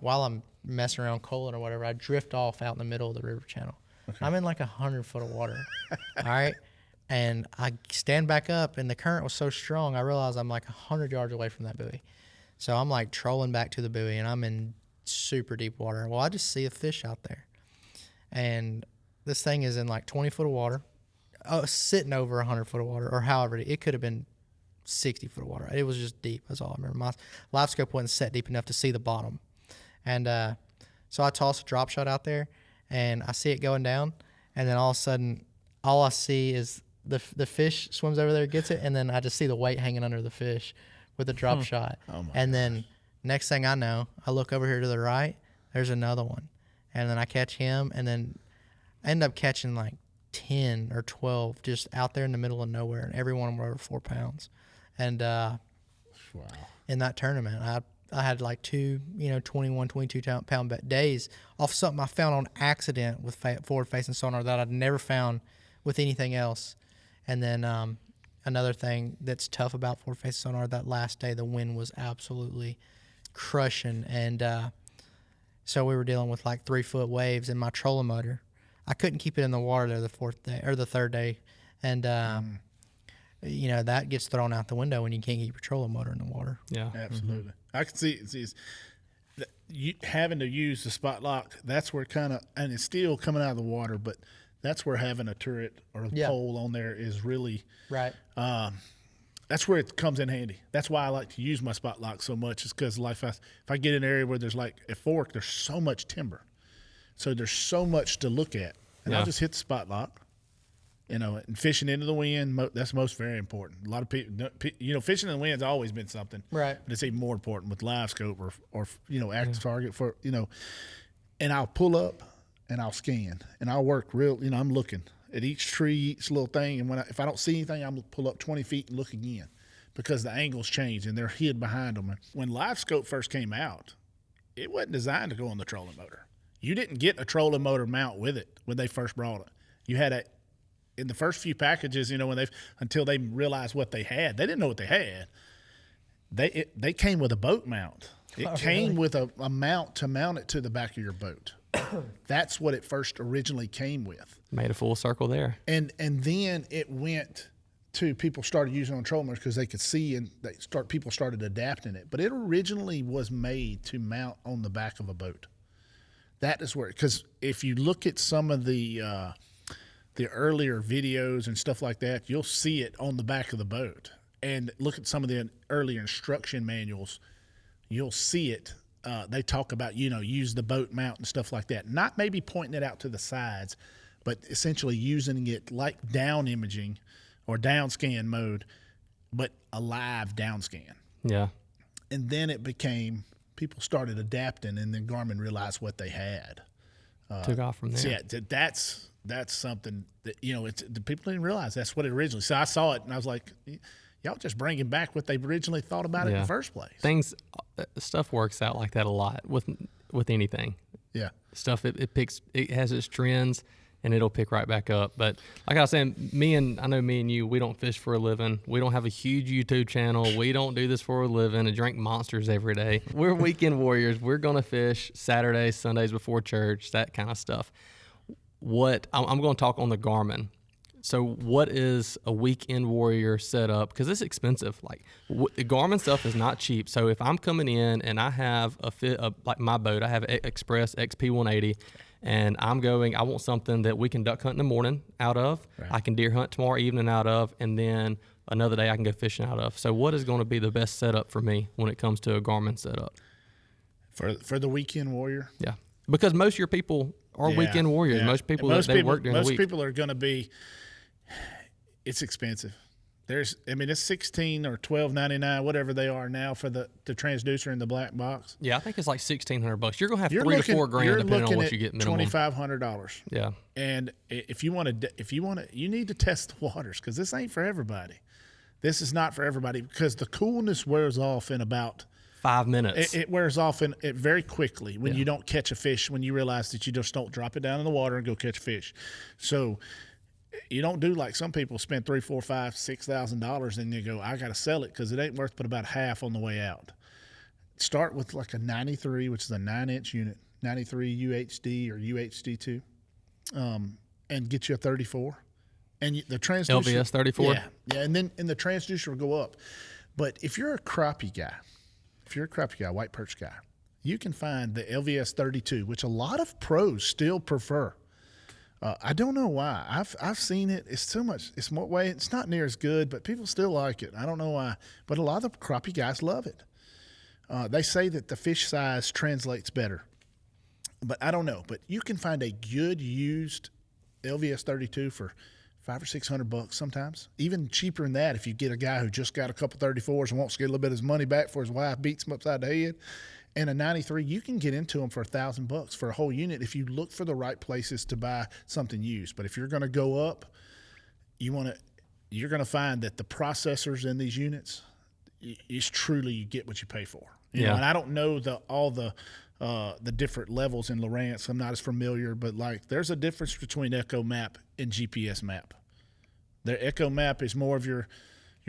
while I'm messing around coaling or whatever, I drift off out in the middle of the river channel. Okay. I'm in like 100 foot of water. All right. And I stand back up, and the current was so strong, I realized I'm like 100 yards away from that buoy. So I'm like trolling back to the buoy, and I'm in super deep water. Well, I just see a fish out there. And this thing is in like 20 foot of water, sitting over 100 foot of water, or however, it could have been 60 foot of water. It was just deep. That's all I remember. My Livescope wasn't set deep enough to see the bottom. And so I toss a drop shot out there, and I see it going down, and then all of a sudden, all I see is the fish swims over there, gets it, and then I just see the weight hanging under the fish with a drop shot. Oh my and then next thing I know, I look over here to the right, there's another one. And then I catch him, and then I end up catching like 10 or 12 just out there in the middle of nowhere, and every one of them were over 4 pounds. And wow. In that tournament, I had like 2, 21, 22 pound days off something I found on accident with forward-facing sonar that I'd never found with anything else. And then another thing that's tough about forward-facing sonar, that last day the wind was absolutely crushing, and so we were dealing with like 3 foot waves in my trolling motor. I couldn't keep it in the water there the 4th day or the 3rd day, and that gets thrown out the window when you can't keep your trolling motor in the water. Yeah, absolutely. I can see you having to use the spot lock. That's where and it's still coming out of the water, but that's where having a turret or a pole on there is really right. That's where it comes in handy. That's why I like to use my spot lock so much, is because like if I get in an area where there's like a fork, there's so much timber. So there's so much to look at. And I'll just hit the spot lock, and fishing into the wind, that's very important. A lot of people, fishing in the wind's always been something. Right. But it's even more important with Livescope or active target for, and I'll pull up and I'll scan and I'll work I'm looking at each tree, each little thing, and if I don't see anything, I'm going to pull up 20 feet and look again, because the angles change and they're hid behind them. When Livescope first came out, it wasn't designed to go on the trolling motor. You didn't get a trolling motor mount with it when they first brought it. You had in the first few packages, until they realized what they had. They didn't know what they had. They came with a boat mount. It came with a mount to mount it to the back of your boat. That's what it first originally came with. Made a full circle there. And then it went to people started using it on trolling motors because they could see, and people started adapting it. But it originally was made to mount on the back of a boat. That is where, because if you look at some of the earlier videos and stuff like that, you'll see it on the back of the boat. And look at some of the earlier instruction manuals, you'll see it. They talk about, use the boat mount and stuff like that. Not maybe pointing it out to the sides, but essentially using it like down imaging or down scan mode, but a live down scan. Yeah. And then it became, people started adapting, and then Garmin realized what they had. Took off from there. So yeah, that's something that, the people didn't realize that's what it originally. So I saw it and I was like, y'all just bringing back what they originally thought about it in the first place. Stuff works out like that a lot with anything. Yeah. Stuff, it has its trends and it'll pick right back up. But like I was saying, I know me and you, we don't fish for a living. We don't have a huge YouTube channel. We don't do this for a living and drink Monsters every day. We're weekend warriors. We're going to fish Saturdays, Sundays before church, that kind of stuff. I'm going to talk on the Garmin. So what is a weekend warrior setup? Because it's expensive. Like the Garmin stuff is not cheap. So if I'm coming in and I have like my boat, I have an Express XP180, and I want something that we can duck hunt in the morning out of. Right. I can deer hunt tomorrow evening out of, and then another day I can go fishing out of. So what is going to be the best setup for me when it comes to a Garmin setup? for the weekend warrior. Yeah, because most of your people are weekend warriors. Yeah. Most people Most work during the week. Most people are going to be. It's expensive. It's $16 or $12.99, whatever they are now for the transducer and the black box. Yeah, I think it's like $1,600. You're gonna have $3 to $4 grand depending on what you get minimum. $2,500. Yeah, and if you want to, you need to test the waters because this ain't for everybody. This is not for everybody because the coolness wears off in about 5 minutes. It wears off it very quickly when you don't catch a fish. When you realize that you just don't drop it down in the water and go catch a fish, so. You don't do like some people spend $3,000, $4,000, $5,000, $6,000 and you go, I got to sell it because it ain't worth but about half on the way out. Start with like a 93, which is a 9-inch unit, 93 UHD or UHD2, and get you a 34. And the transducer. LVS 34? Yeah, and the transducer will go up. But if you're a crappie guy, white perch guy, you can find the LVS 32, which a lot of pros still prefer. I don't know why. I've seen it. It's too much. It's more way. It's not near as good, but people still like it. I don't know why, but a lot of the crappie guys love it. They say that the fish size translates better, but I don't know. But you can find a good used LVS 32 for $500 or $600 sometimes, even cheaper than that if you get a guy who just got a couple 34s and wants to get a little bit of his money back for his wife beats him upside the head. And a 93, you can get into them for $1,000 for a whole unit if you look for the right places to buy something used. But if you're going to go up, you're going to find that the processors in these units is truly you get what you pay for. You know, and I don't know all the different levels in Lowrance. I'm not as familiar, but like there's a difference between Echo Map and GPS Map. The Echo Map is more of your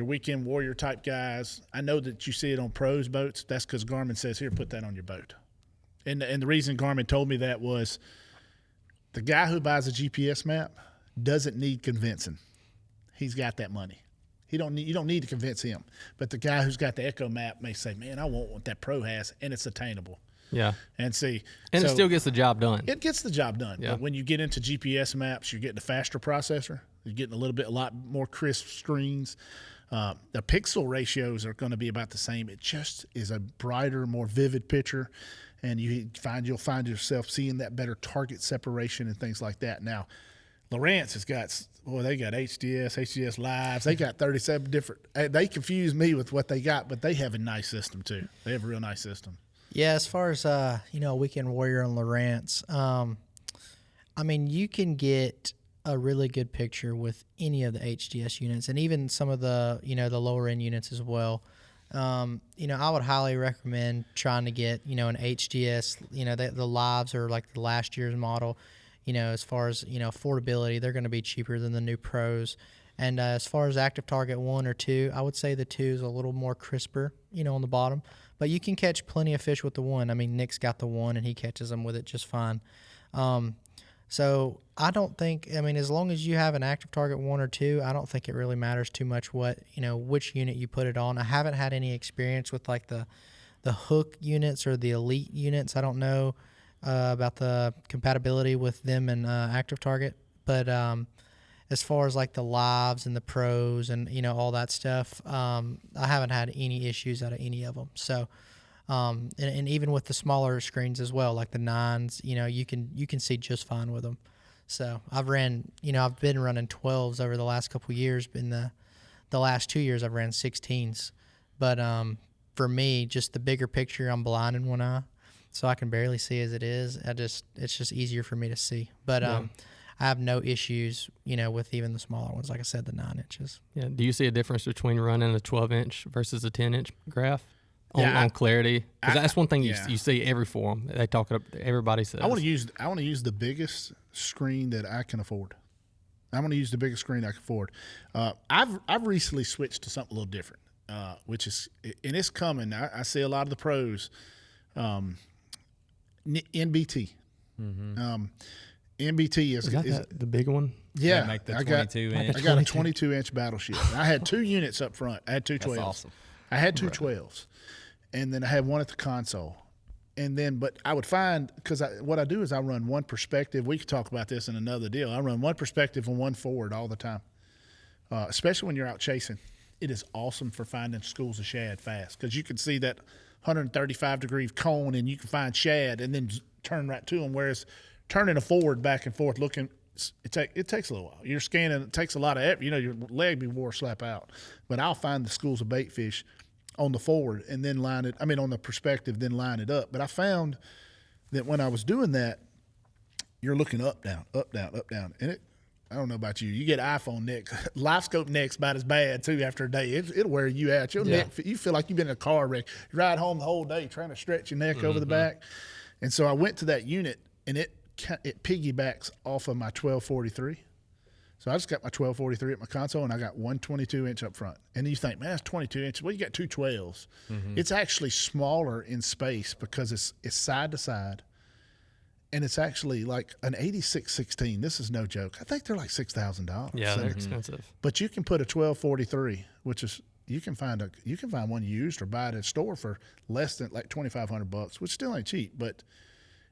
weekend warrior type guys. I know that you see it on pros boats. That's because Garmin says, here, put that on your boat. And the reason Garmin told me that was the guy who buys a GPS map doesn't need convincing. He's got that money. You don't need to convince him. But the guy who's got the Echo Map may say, man, I want what that pro has, and it's attainable. Yeah. And see. And it still gets the job done. It gets the job done. Yeah. But when you get into GPS maps, you're getting a faster processor. You're getting a lot more crisp screens. The pixel ratios are going to be about the same. It just is a brighter, more vivid picture, and you'll find yourself seeing that better target separation and things like that. Now, Lowrance has got they got HDS Lives. They got 37 different. They confuse me with what they got, but they have a nice system too. They have a real nice system. Yeah, as far as Weekend Warrior and Lowrance, you can get a really good picture with any of the HDS units and even some of the the lower end units as well. I would highly recommend trying to get an HDS. The Lives are like the last year's model. As far as affordability, they're going to be cheaper than the new pros. And as far as active target 1 or 2, I would say the 2 is a little more crisper, on the bottom. But you can catch plenty of fish with the 1. Nick's got the 1 and he catches them with it just fine. So I don't think, as long as you have an active target 1 or 2, I don't think it really matters too much which unit you put it on. I haven't had any experience with like the hook units or the elite units. I don't know about the compatibility with them and active target, but as far as like the Lives and the pros and all that stuff, I haven't had any issues out of any of them. So and even with the smaller screens as well, like the 9s, you can see just fine with them. So I've been running 12s over the last couple of years. In the last 2 years I've ran 16s, but for me, just the bigger picture, I'm blind in one eye, so I can barely see as it is. It's just easier for me to see. But I have no issues, with even the smaller ones. Like I said, the 9 inches. Yeah. Do you see a difference between running a 12-inch versus a 10-inch graph on clarity? Because that's one thing you see every forum. They talk up. Everybody says. I want to use the biggest screen that I can afford. I'm going to use the biggest screen I can afford. I've recently switched to something a little different, which is, and it's coming. I see a lot of the pros. NBT. Mm-hmm. NBT is that the big one? Yeah, make the 22-inch. I got a 22-inch battleship. I had 2 units up front. I had 2 12s. That's awesome. I had 2 12s, and then I had one at the console. And then, but I would find, because what I do is I run one perspective. We could talk about this in another deal. I run one perspective and one forward all the time, especially when you're out chasing. It is awesome for finding schools of shad fast because you can see that 135-degree cone and you can find shad and then turn right to them. Whereas turning a forward back and forth looking, it takes a little while. You're scanning. It takes a lot of effort. Your leg be wore slap out. But I'll find the schools of bait fish on the forward and then on the perspective, then line it up. But I found that when I was doing that, you're looking up, down, up, down, up, down. And I don't know about you. You get iPhone neck. Livescope neck's about as bad, too, after a day. It'll wear you out. Your neck, you feel like you've been in a car wreck. You ride home the whole day trying to stretch your neck over the back. And so I went to that unit, and it piggybacks off of my 1243. So I just got my 1243 at my console, and I got one 22-inch up front. And you think, man, that's 22 inches. Well, you got two 12s. It's actually smaller in space because it's side to side. And it's actually like an 86-16. This is no joke. I think they're like $6,000. Yeah, they're expensive. But you can put a 1243, which is you can find one used or buy it at a store for less than like $2,500, which still ain't cheap.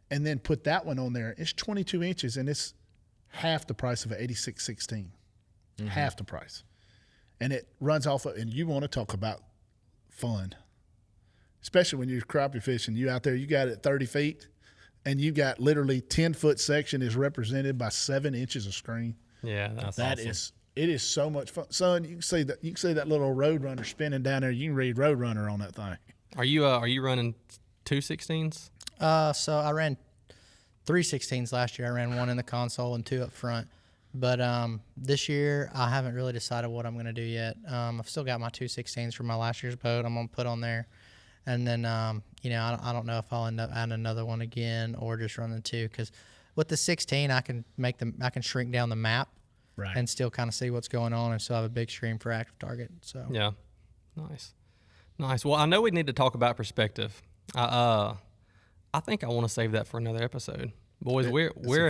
And then put that one on there. It's 22 inches, and it's half the price of an 86-16. Half the price. And it runs off and you want to talk about fun. Especially when you're crappie fishing. You out there, you got it at 30 feet, and you got literally 10-foot section is represented by 7 inches of screen. Yeah, that's awesome. It is so much fun. Son, you can see that little Roadrunner spinning down there. You can read Roadrunner on that thing. Are you running 2 16s? So I ran 3 16s last year. I ran 1 in the console and 2 up front. But this year, I haven't really decided what I'm going to do yet. I've still got my 2 16s from my last year's boat I'm going to put on there. And then, I don't know if I'll end up adding another one again or just run the 2. Because with the 16, I can shrink down the map and still kind of see what's going on and still have a big screen for active target. So yeah, nice. Well, I know we need to talk about perspective. I think I want to save that for another episode. Boys, we're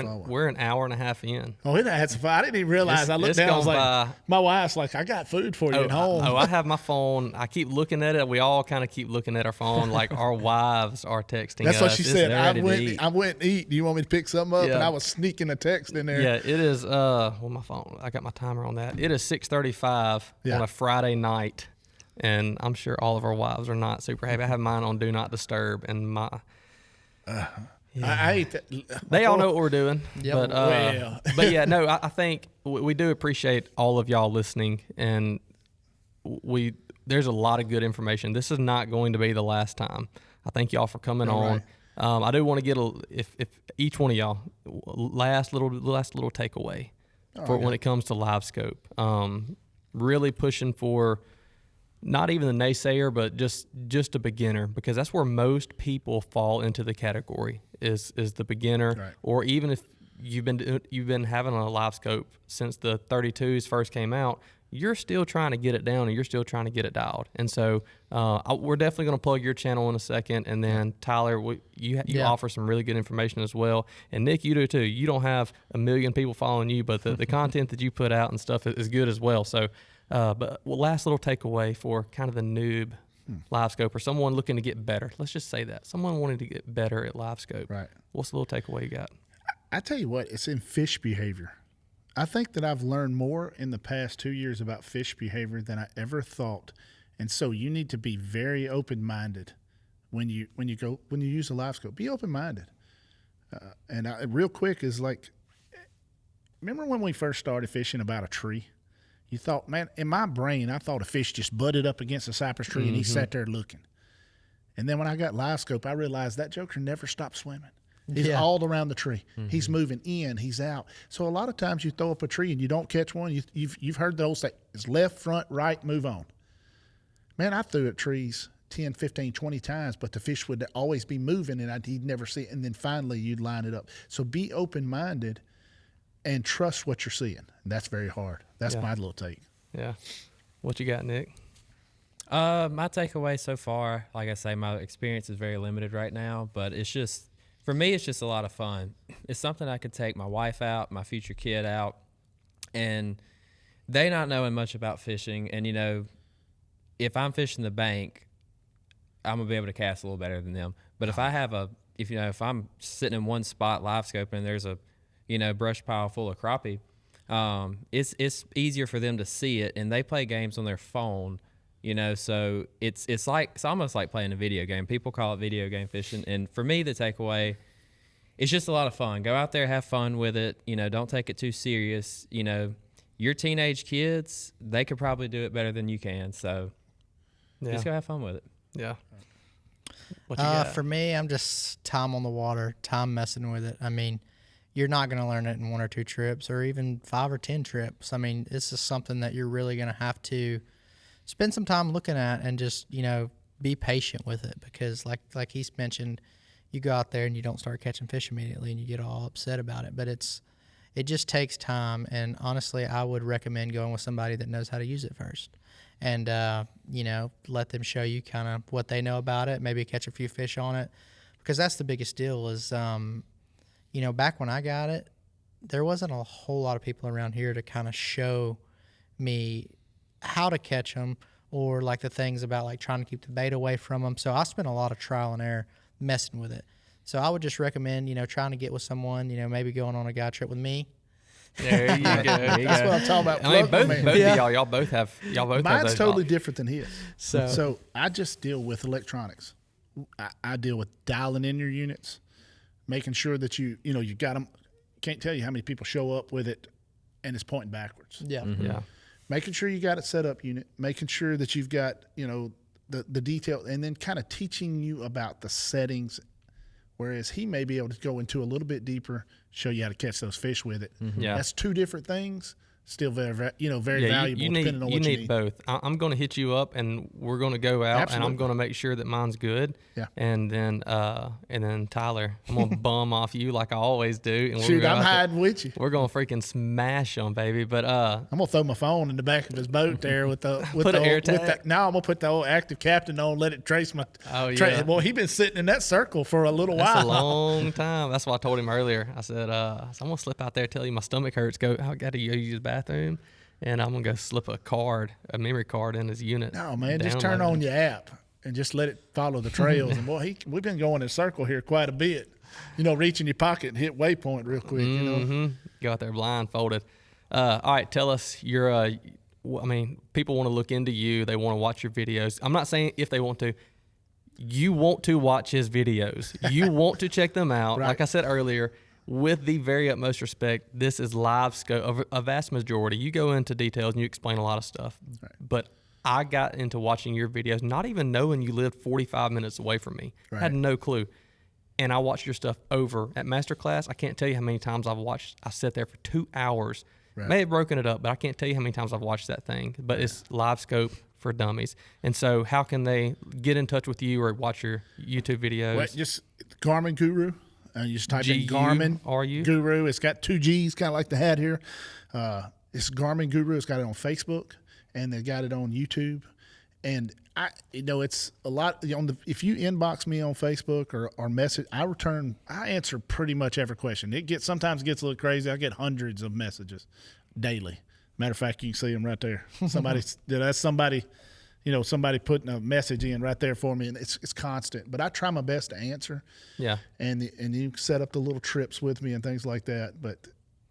an hour and a half in. Oh, that's fun. I didn't even realize. I looked down. I was like, my wife's like, I got food for you at home. I have my phone. I keep looking at it. We all kind of keep looking at our phone. Like our wives are texting That's us. what she said. I went to eat. Do you want me to pick something up? Yeah. And I was sneaking a text in there. Yeah, it is. My phone. I got my timer on that. It is 6:35 on a Friday night, and I'm sure all of our wives are not super happy. I have mine on Do Not Disturb, and my. I ate that. They all know what we're doing. Yep. But yeah, no, I think we do appreciate all of y'all listening, and there's a lot of good information. This is not going to be the last time. I thank y'all for coming on. Right. I do want to get if each one of y'all last little takeaway when it comes to Livescope. Really pushing for not even the naysayer, but just a beginner, because that's where most people fall into the category is the beginner. Right. Or even if you've been having a Livescope since the 32s first came out, you're still trying to get it down and you're still trying to get it dialed. And so we're definitely going to plug your channel in a second, and then Tyler, you offer some really good information as well, and Nick, you do too. You don't have a million people following you, but the content that you put out and stuff is good as well. So. But last little takeaway for kind of the noob Livescope, or someone looking to get better. Let's just say that. Someone wanting to get better at Livescope. Right. What's the little takeaway you got? I tell you what, it's in fish behavior. I think that I've learned more in the past 2 years about fish behavior than I ever thought. And so you need to be very open-minded when you use a Livescope. Be open-minded. Real quick is like, remember when we first started fishing about a tree? You thought, man, in my brain, I thought a fish just butted up against a cypress tree and he sat there looking. And then when I got Livescope, I realized that joker never stopped swimming. He's all around the tree. He's moving in, he's out. So a lot of times you throw up a tree and you don't catch one. You've heard those say, it's left, front, right, move on. Man, I threw at trees 10, 15, 20 times, but the fish would always be moving and he'd never see it. And then finally you'd line it up. So be open-minded and trust what you're seeing. And that's very hard. That's my little take. Yeah. What you got, Nick? My takeaway so far, like I say, my experience is very limited right now, but it's just, for me, it's just a lot of fun. It's something I could take my wife out, my future kid out, and they not knowing much about fishing. And, if I'm fishing the bank, I'm going to be able to cast a little better than them. But if I have if I'm sitting in one spot Livescoping and there's a, brush pile full of crappie, it's easier for them to see it, and they play games on their phone, You know, so it's almost like playing a video game. People call it video game fishing, and for me, the takeaway, it's just a lot of fun. Go out there, have fun with it. You know, don't take it too serious. You know, your teenage kids, they could probably do it better than you can. So just go have fun with it. Yeah. What you got? For me, I'm just time on the water, time messing with it. I mean, you're not going to learn it in 1 or 2 trips or even 5 or 10 trips. I mean, this is something that you're really going to have to spend some time looking at and just, you know, be patient with it, because like he's mentioned, you go out there and you don't start catching fish immediately and you get all upset about it. But it just takes time. And honestly, I would recommend going with somebody that knows how to use it first. And, you know, let them show you kind of what they know about it, maybe catch a few fish on it. Because that's the biggest deal is, you know, back when I got it, there wasn't a whole lot of people around here to kind of show me how to catch them, or like the things about like trying to keep the bait away from them. So I spent a lot of trial and error messing with it. So I would just recommend, you know, trying to get with someone, you know, maybe going on a guy trip with me. There you go. That's what I'm talking about. I mean, both Yeah. of y'all both have Mine's those totally options. different than his. So I just deal with electronics. I deal with dialing in your units, making sure that you got them. Can't tell you how many people show up with it and it's pointing backwards. Yeah. Yeah. Making sure you got it set up unit, making sure that you've got, you know, the detail, and then kind of teaching you about the settings, whereas he may be able to go into a little bit deeper, show you how to catch those fish with it. Yeah. That's 2 different things. Still very valuable You depending on what you need. both. I'm going to hit you up, and we're going to go out, and I'm Absolutely. going to make sure that mine's good. Yeah. And then Tyler, I'm going to bum off you like I always do. And Shoot, I'm hiding with you. We're going to freaking smash them, baby. But I'm gonna throw my phone in the back of his boat there with the Put an air tag. No, I'm gonna put the old active captain on, let it trace my. Oh, yeah. Well, he been sitting in that circle for a little that's while. a long time. That's what I told him earlier. I said, I'm going to slip out there, tell you my stomach hurts. I got to use the bathroom. And I'm going to go slip a memory card in his unit. No, man, just turn download on it. your app and just let it follow the trails. And boy, we've been going in a circle here quite a bit. You know, reach in your pocket and hit Waypoint real quick. You know, Go out there blindfolded. All right, tell us your. I mean, people want to look into you. They want to watch your videos. I'm not saying if they want to. You want to watch his videos. You want to check them out. Right. Like I said earlier, with the very utmost respect, this is Livescope. A vast majority. You go into details and you explain a lot of stuff. Right. But I got into watching your videos, not even knowing you lived 45 minutes away from me. I had Right. no clue. And I watched your stuff over at Masterclass. I can't tell you how many times I've watched. I sat there for 2 hours. Right. May have broken it up, but I can't tell you how many times I've watched that thing. But it's Livescope for dummies. And so how can they get in touch with you or watch your YouTube videos? Well, just Garmin Guru. You just type in Garmin G-U-R-U? Guru. It's got 2 G's, kind of like the hat here. It's Garmin Guru. It's got it on Facebook, and they got it on YouTube. And it's a lot if you inbox me on Facebook or message, I answer pretty much every question. Sometimes it gets a little crazy. I get hundreds of messages daily. Matter of fact, you can see them right there. That's somebody putting a message in right there for me, and it's constant. But I try my best to answer. Yeah. And you set up the little trips with me and things like that.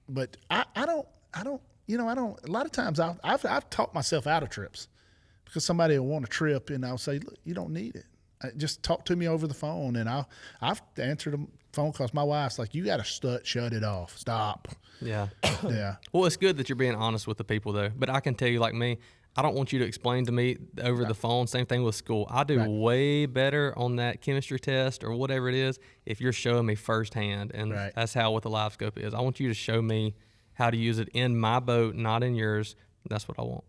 But I don't. A lot of times I've talked myself out of trips because somebody will want a trip, and I'll say, look, you don't need it. Just talk to me over the phone, and I've answered the phone calls. My wife's like, you got to shut it off. Stop. Yeah. Yeah. Well, it's good that you're being honest with the people, though. But I can tell you, like me, I don't want you to explain to me over the phone. Same thing with school. I do way better on that chemistry test or whatever it is if you're showing me firsthand. And that's how what the Livescope is. I want you to show me how to use it in my boat, not in yours. That's what I want.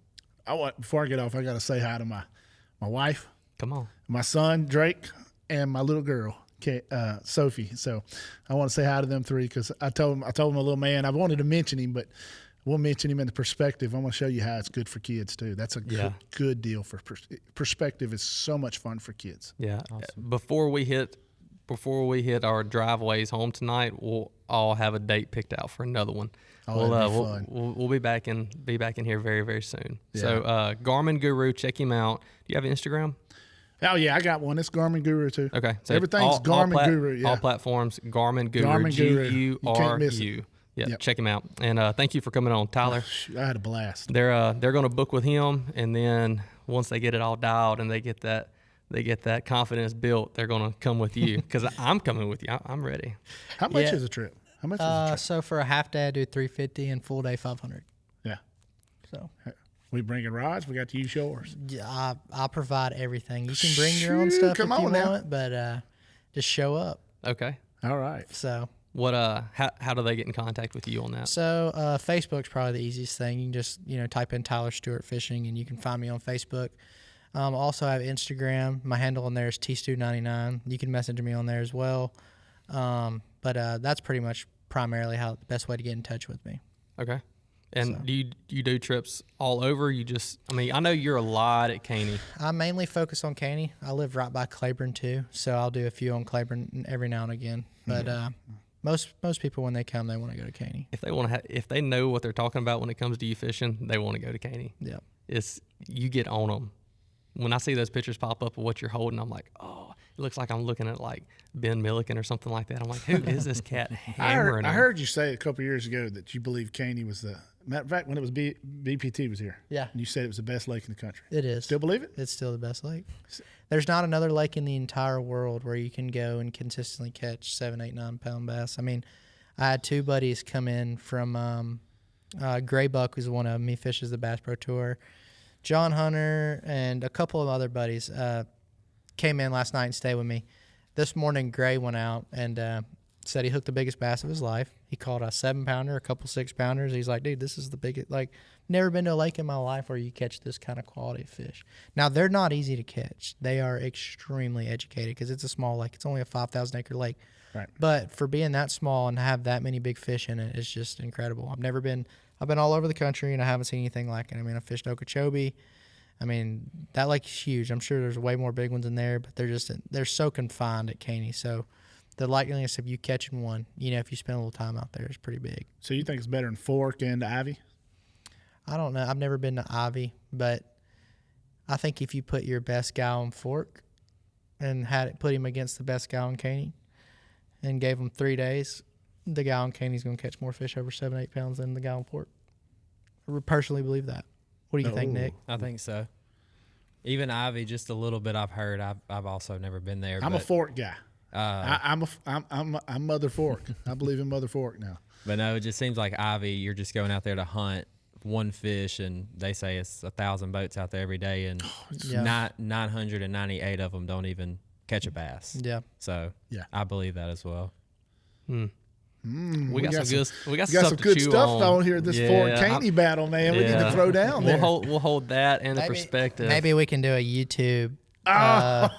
Before I get off, I got to say hi to my wife, Come on. my son Drake, and my little girl Sophie. So I want to say hi to them 3 because I told him a little man. I wanted to mention him, but we'll mention him in the perspective. I'm going to show you how it's good for kids too. That's a good deal for perspective. Is so much fun for kids. Yeah. Awesome. Before we hit our driveways home tonight, we'll all have a date picked out for another one. Oh, that'd be fun. We'll be back in here very, very soon. Yeah. So Garmin Guru, check him out. Do you have Instagram? Oh yeah, I got one. It's Garmin Guru too. Okay. So everything's Garmin Guru. Yeah. All platforms, Garmin Guru. Garmin Guru. You can't miss it. Guru. Yeah, Yep. check him out. And thank you for coming on, Tyler. I had a blast. They're going to book with him, and then once they get it all dialed and they get that confidence built, they're gonna come with you because I'm coming with you. I'm ready. How much Yeah. is a trip? How much is a trip? So for a half day, I do 350 and full day 500. Yeah. So We bringing rods. We got to use yours. yeah, I'll provide everything. You can bring your own stuff Come if you on now. want, but just show up. Okay. All right. So What how do they get in contact with you on that? So Facebook's probably the easiest thing. You can just type in Tyler Stewart Fishing and you can find me on Facebook. Also, I have Instagram. My handle on there is tstew99. You can message me on there as well. But that's pretty much primarily the best way to get in touch with me. Okay. And So. do you do trips all over? I know you're a lot at Caney. I mainly focus on Caney. I live right by Claiborne too, so I'll do a few on Claiborne every now and again. But most people when they come, they want to go to Caney. If they know what they're talking about when it comes to you fishing, they want to go to Caney. Yeah. You get on them. When I see those pictures pop up of what you're holding, I'm like, oh, it looks like I'm looking at like Ben Milliken or something like that. I'm like, who is this cat hammering? I heard you say a couple of years ago that you believe Caney was the matter of fact when it was BPT was here. Yeah. And you said it was the best lake in the country. It is. Still believe it? It's still the best lake. There's not another lake in the entire world where you can go and consistently catch 7, 8, 9 pound bass. I mean, I had two buddies come in from Gray Buck was one of them. He fishes the Bass Pro Tour. John Hunter and a couple of other buddies came in last night and stayed with me. This morning, Gray went out and said he hooked the biggest bass of his life. He caught a 7-pounder, a couple 6-pounders. He's like, dude, this is the biggest. Like, never been to a lake in my life where you catch this kind of quality of fish. Now, they're not easy to catch. They are extremely educated because it's a small lake. It's only a 5,000-acre lake. Right. But for being that small and have that many big fish in it, it's just incredible. I've been all over the country and I haven't seen anything like it. I mean, I fished Okeechobee. I mean, that lake is huge. I'm sure there's way more big ones in there, but they're so confined at Caney. So the likeliness of you catching one, if you spend a little time out there, is pretty big. So you think it's better than Fork and Ivy? I don't know. I've never been to Ivy, but I think if you put your best guy on Fork and put him against the best guy on Caney and gave him 3 days, the guy on Caney's going to catch more fish over 7, 8 pounds than the guy on Fork. I personally believe that. What do you think, Nick? I think so. Even Ivy, just a little bit I've heard. I've also never been there. I'm a Fork guy. Uh, I'm Mother Fork. I believe in Mother Fork now. But no, it just seems like Ivy, you're just going out there to hunt one fish, and they say it's 1,000 boats out there every day, and Yeah. 998 of them don't even catch a bass. Yeah. So Yeah. I believe that as well. We got some good to chew stuff on. on here. This Fork Caney battle, man. We need to throw down there. We'll hold that in the perspective. Maybe we can do a YouTube That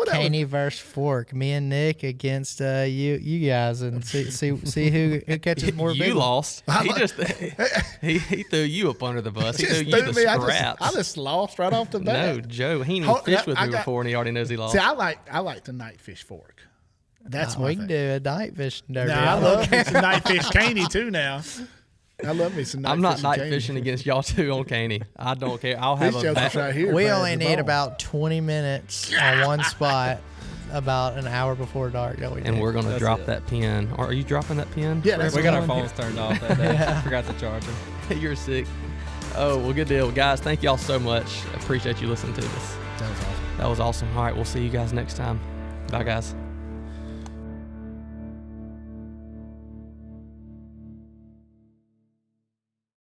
Caney versus Fork. Me and Nick against you guys, and see who catches more. You big lost. He threw you up under the bus. He threw just you threw the me. scraps. I just lost right off the bat. No, Joe. He ain't even fished with me before, and he already knows he lost. See, I like the night fish Fork. That's my we thing. can do a night fishing derby. Now, I love me some night fish Caney too. Now, I love me some night. I'm not fishing night Caney. fishing against y'all two on Caney. I don't care. I'll have This a joke's battle. right here. We bad only as a need bone. about 20 minutes on one spot, about an hour before dark. And we're gonna That's drop it. that pin. Are you dropping that pin? Yeah, that's We what got our I'm phones turned off that day. Forgot to charge them. You're sick. Oh, well, good deal. Guys, thank y'all so much. Appreciate you listening to this. That was awesome. That was awesome. All right, we'll see you guys next time. Bye, guys.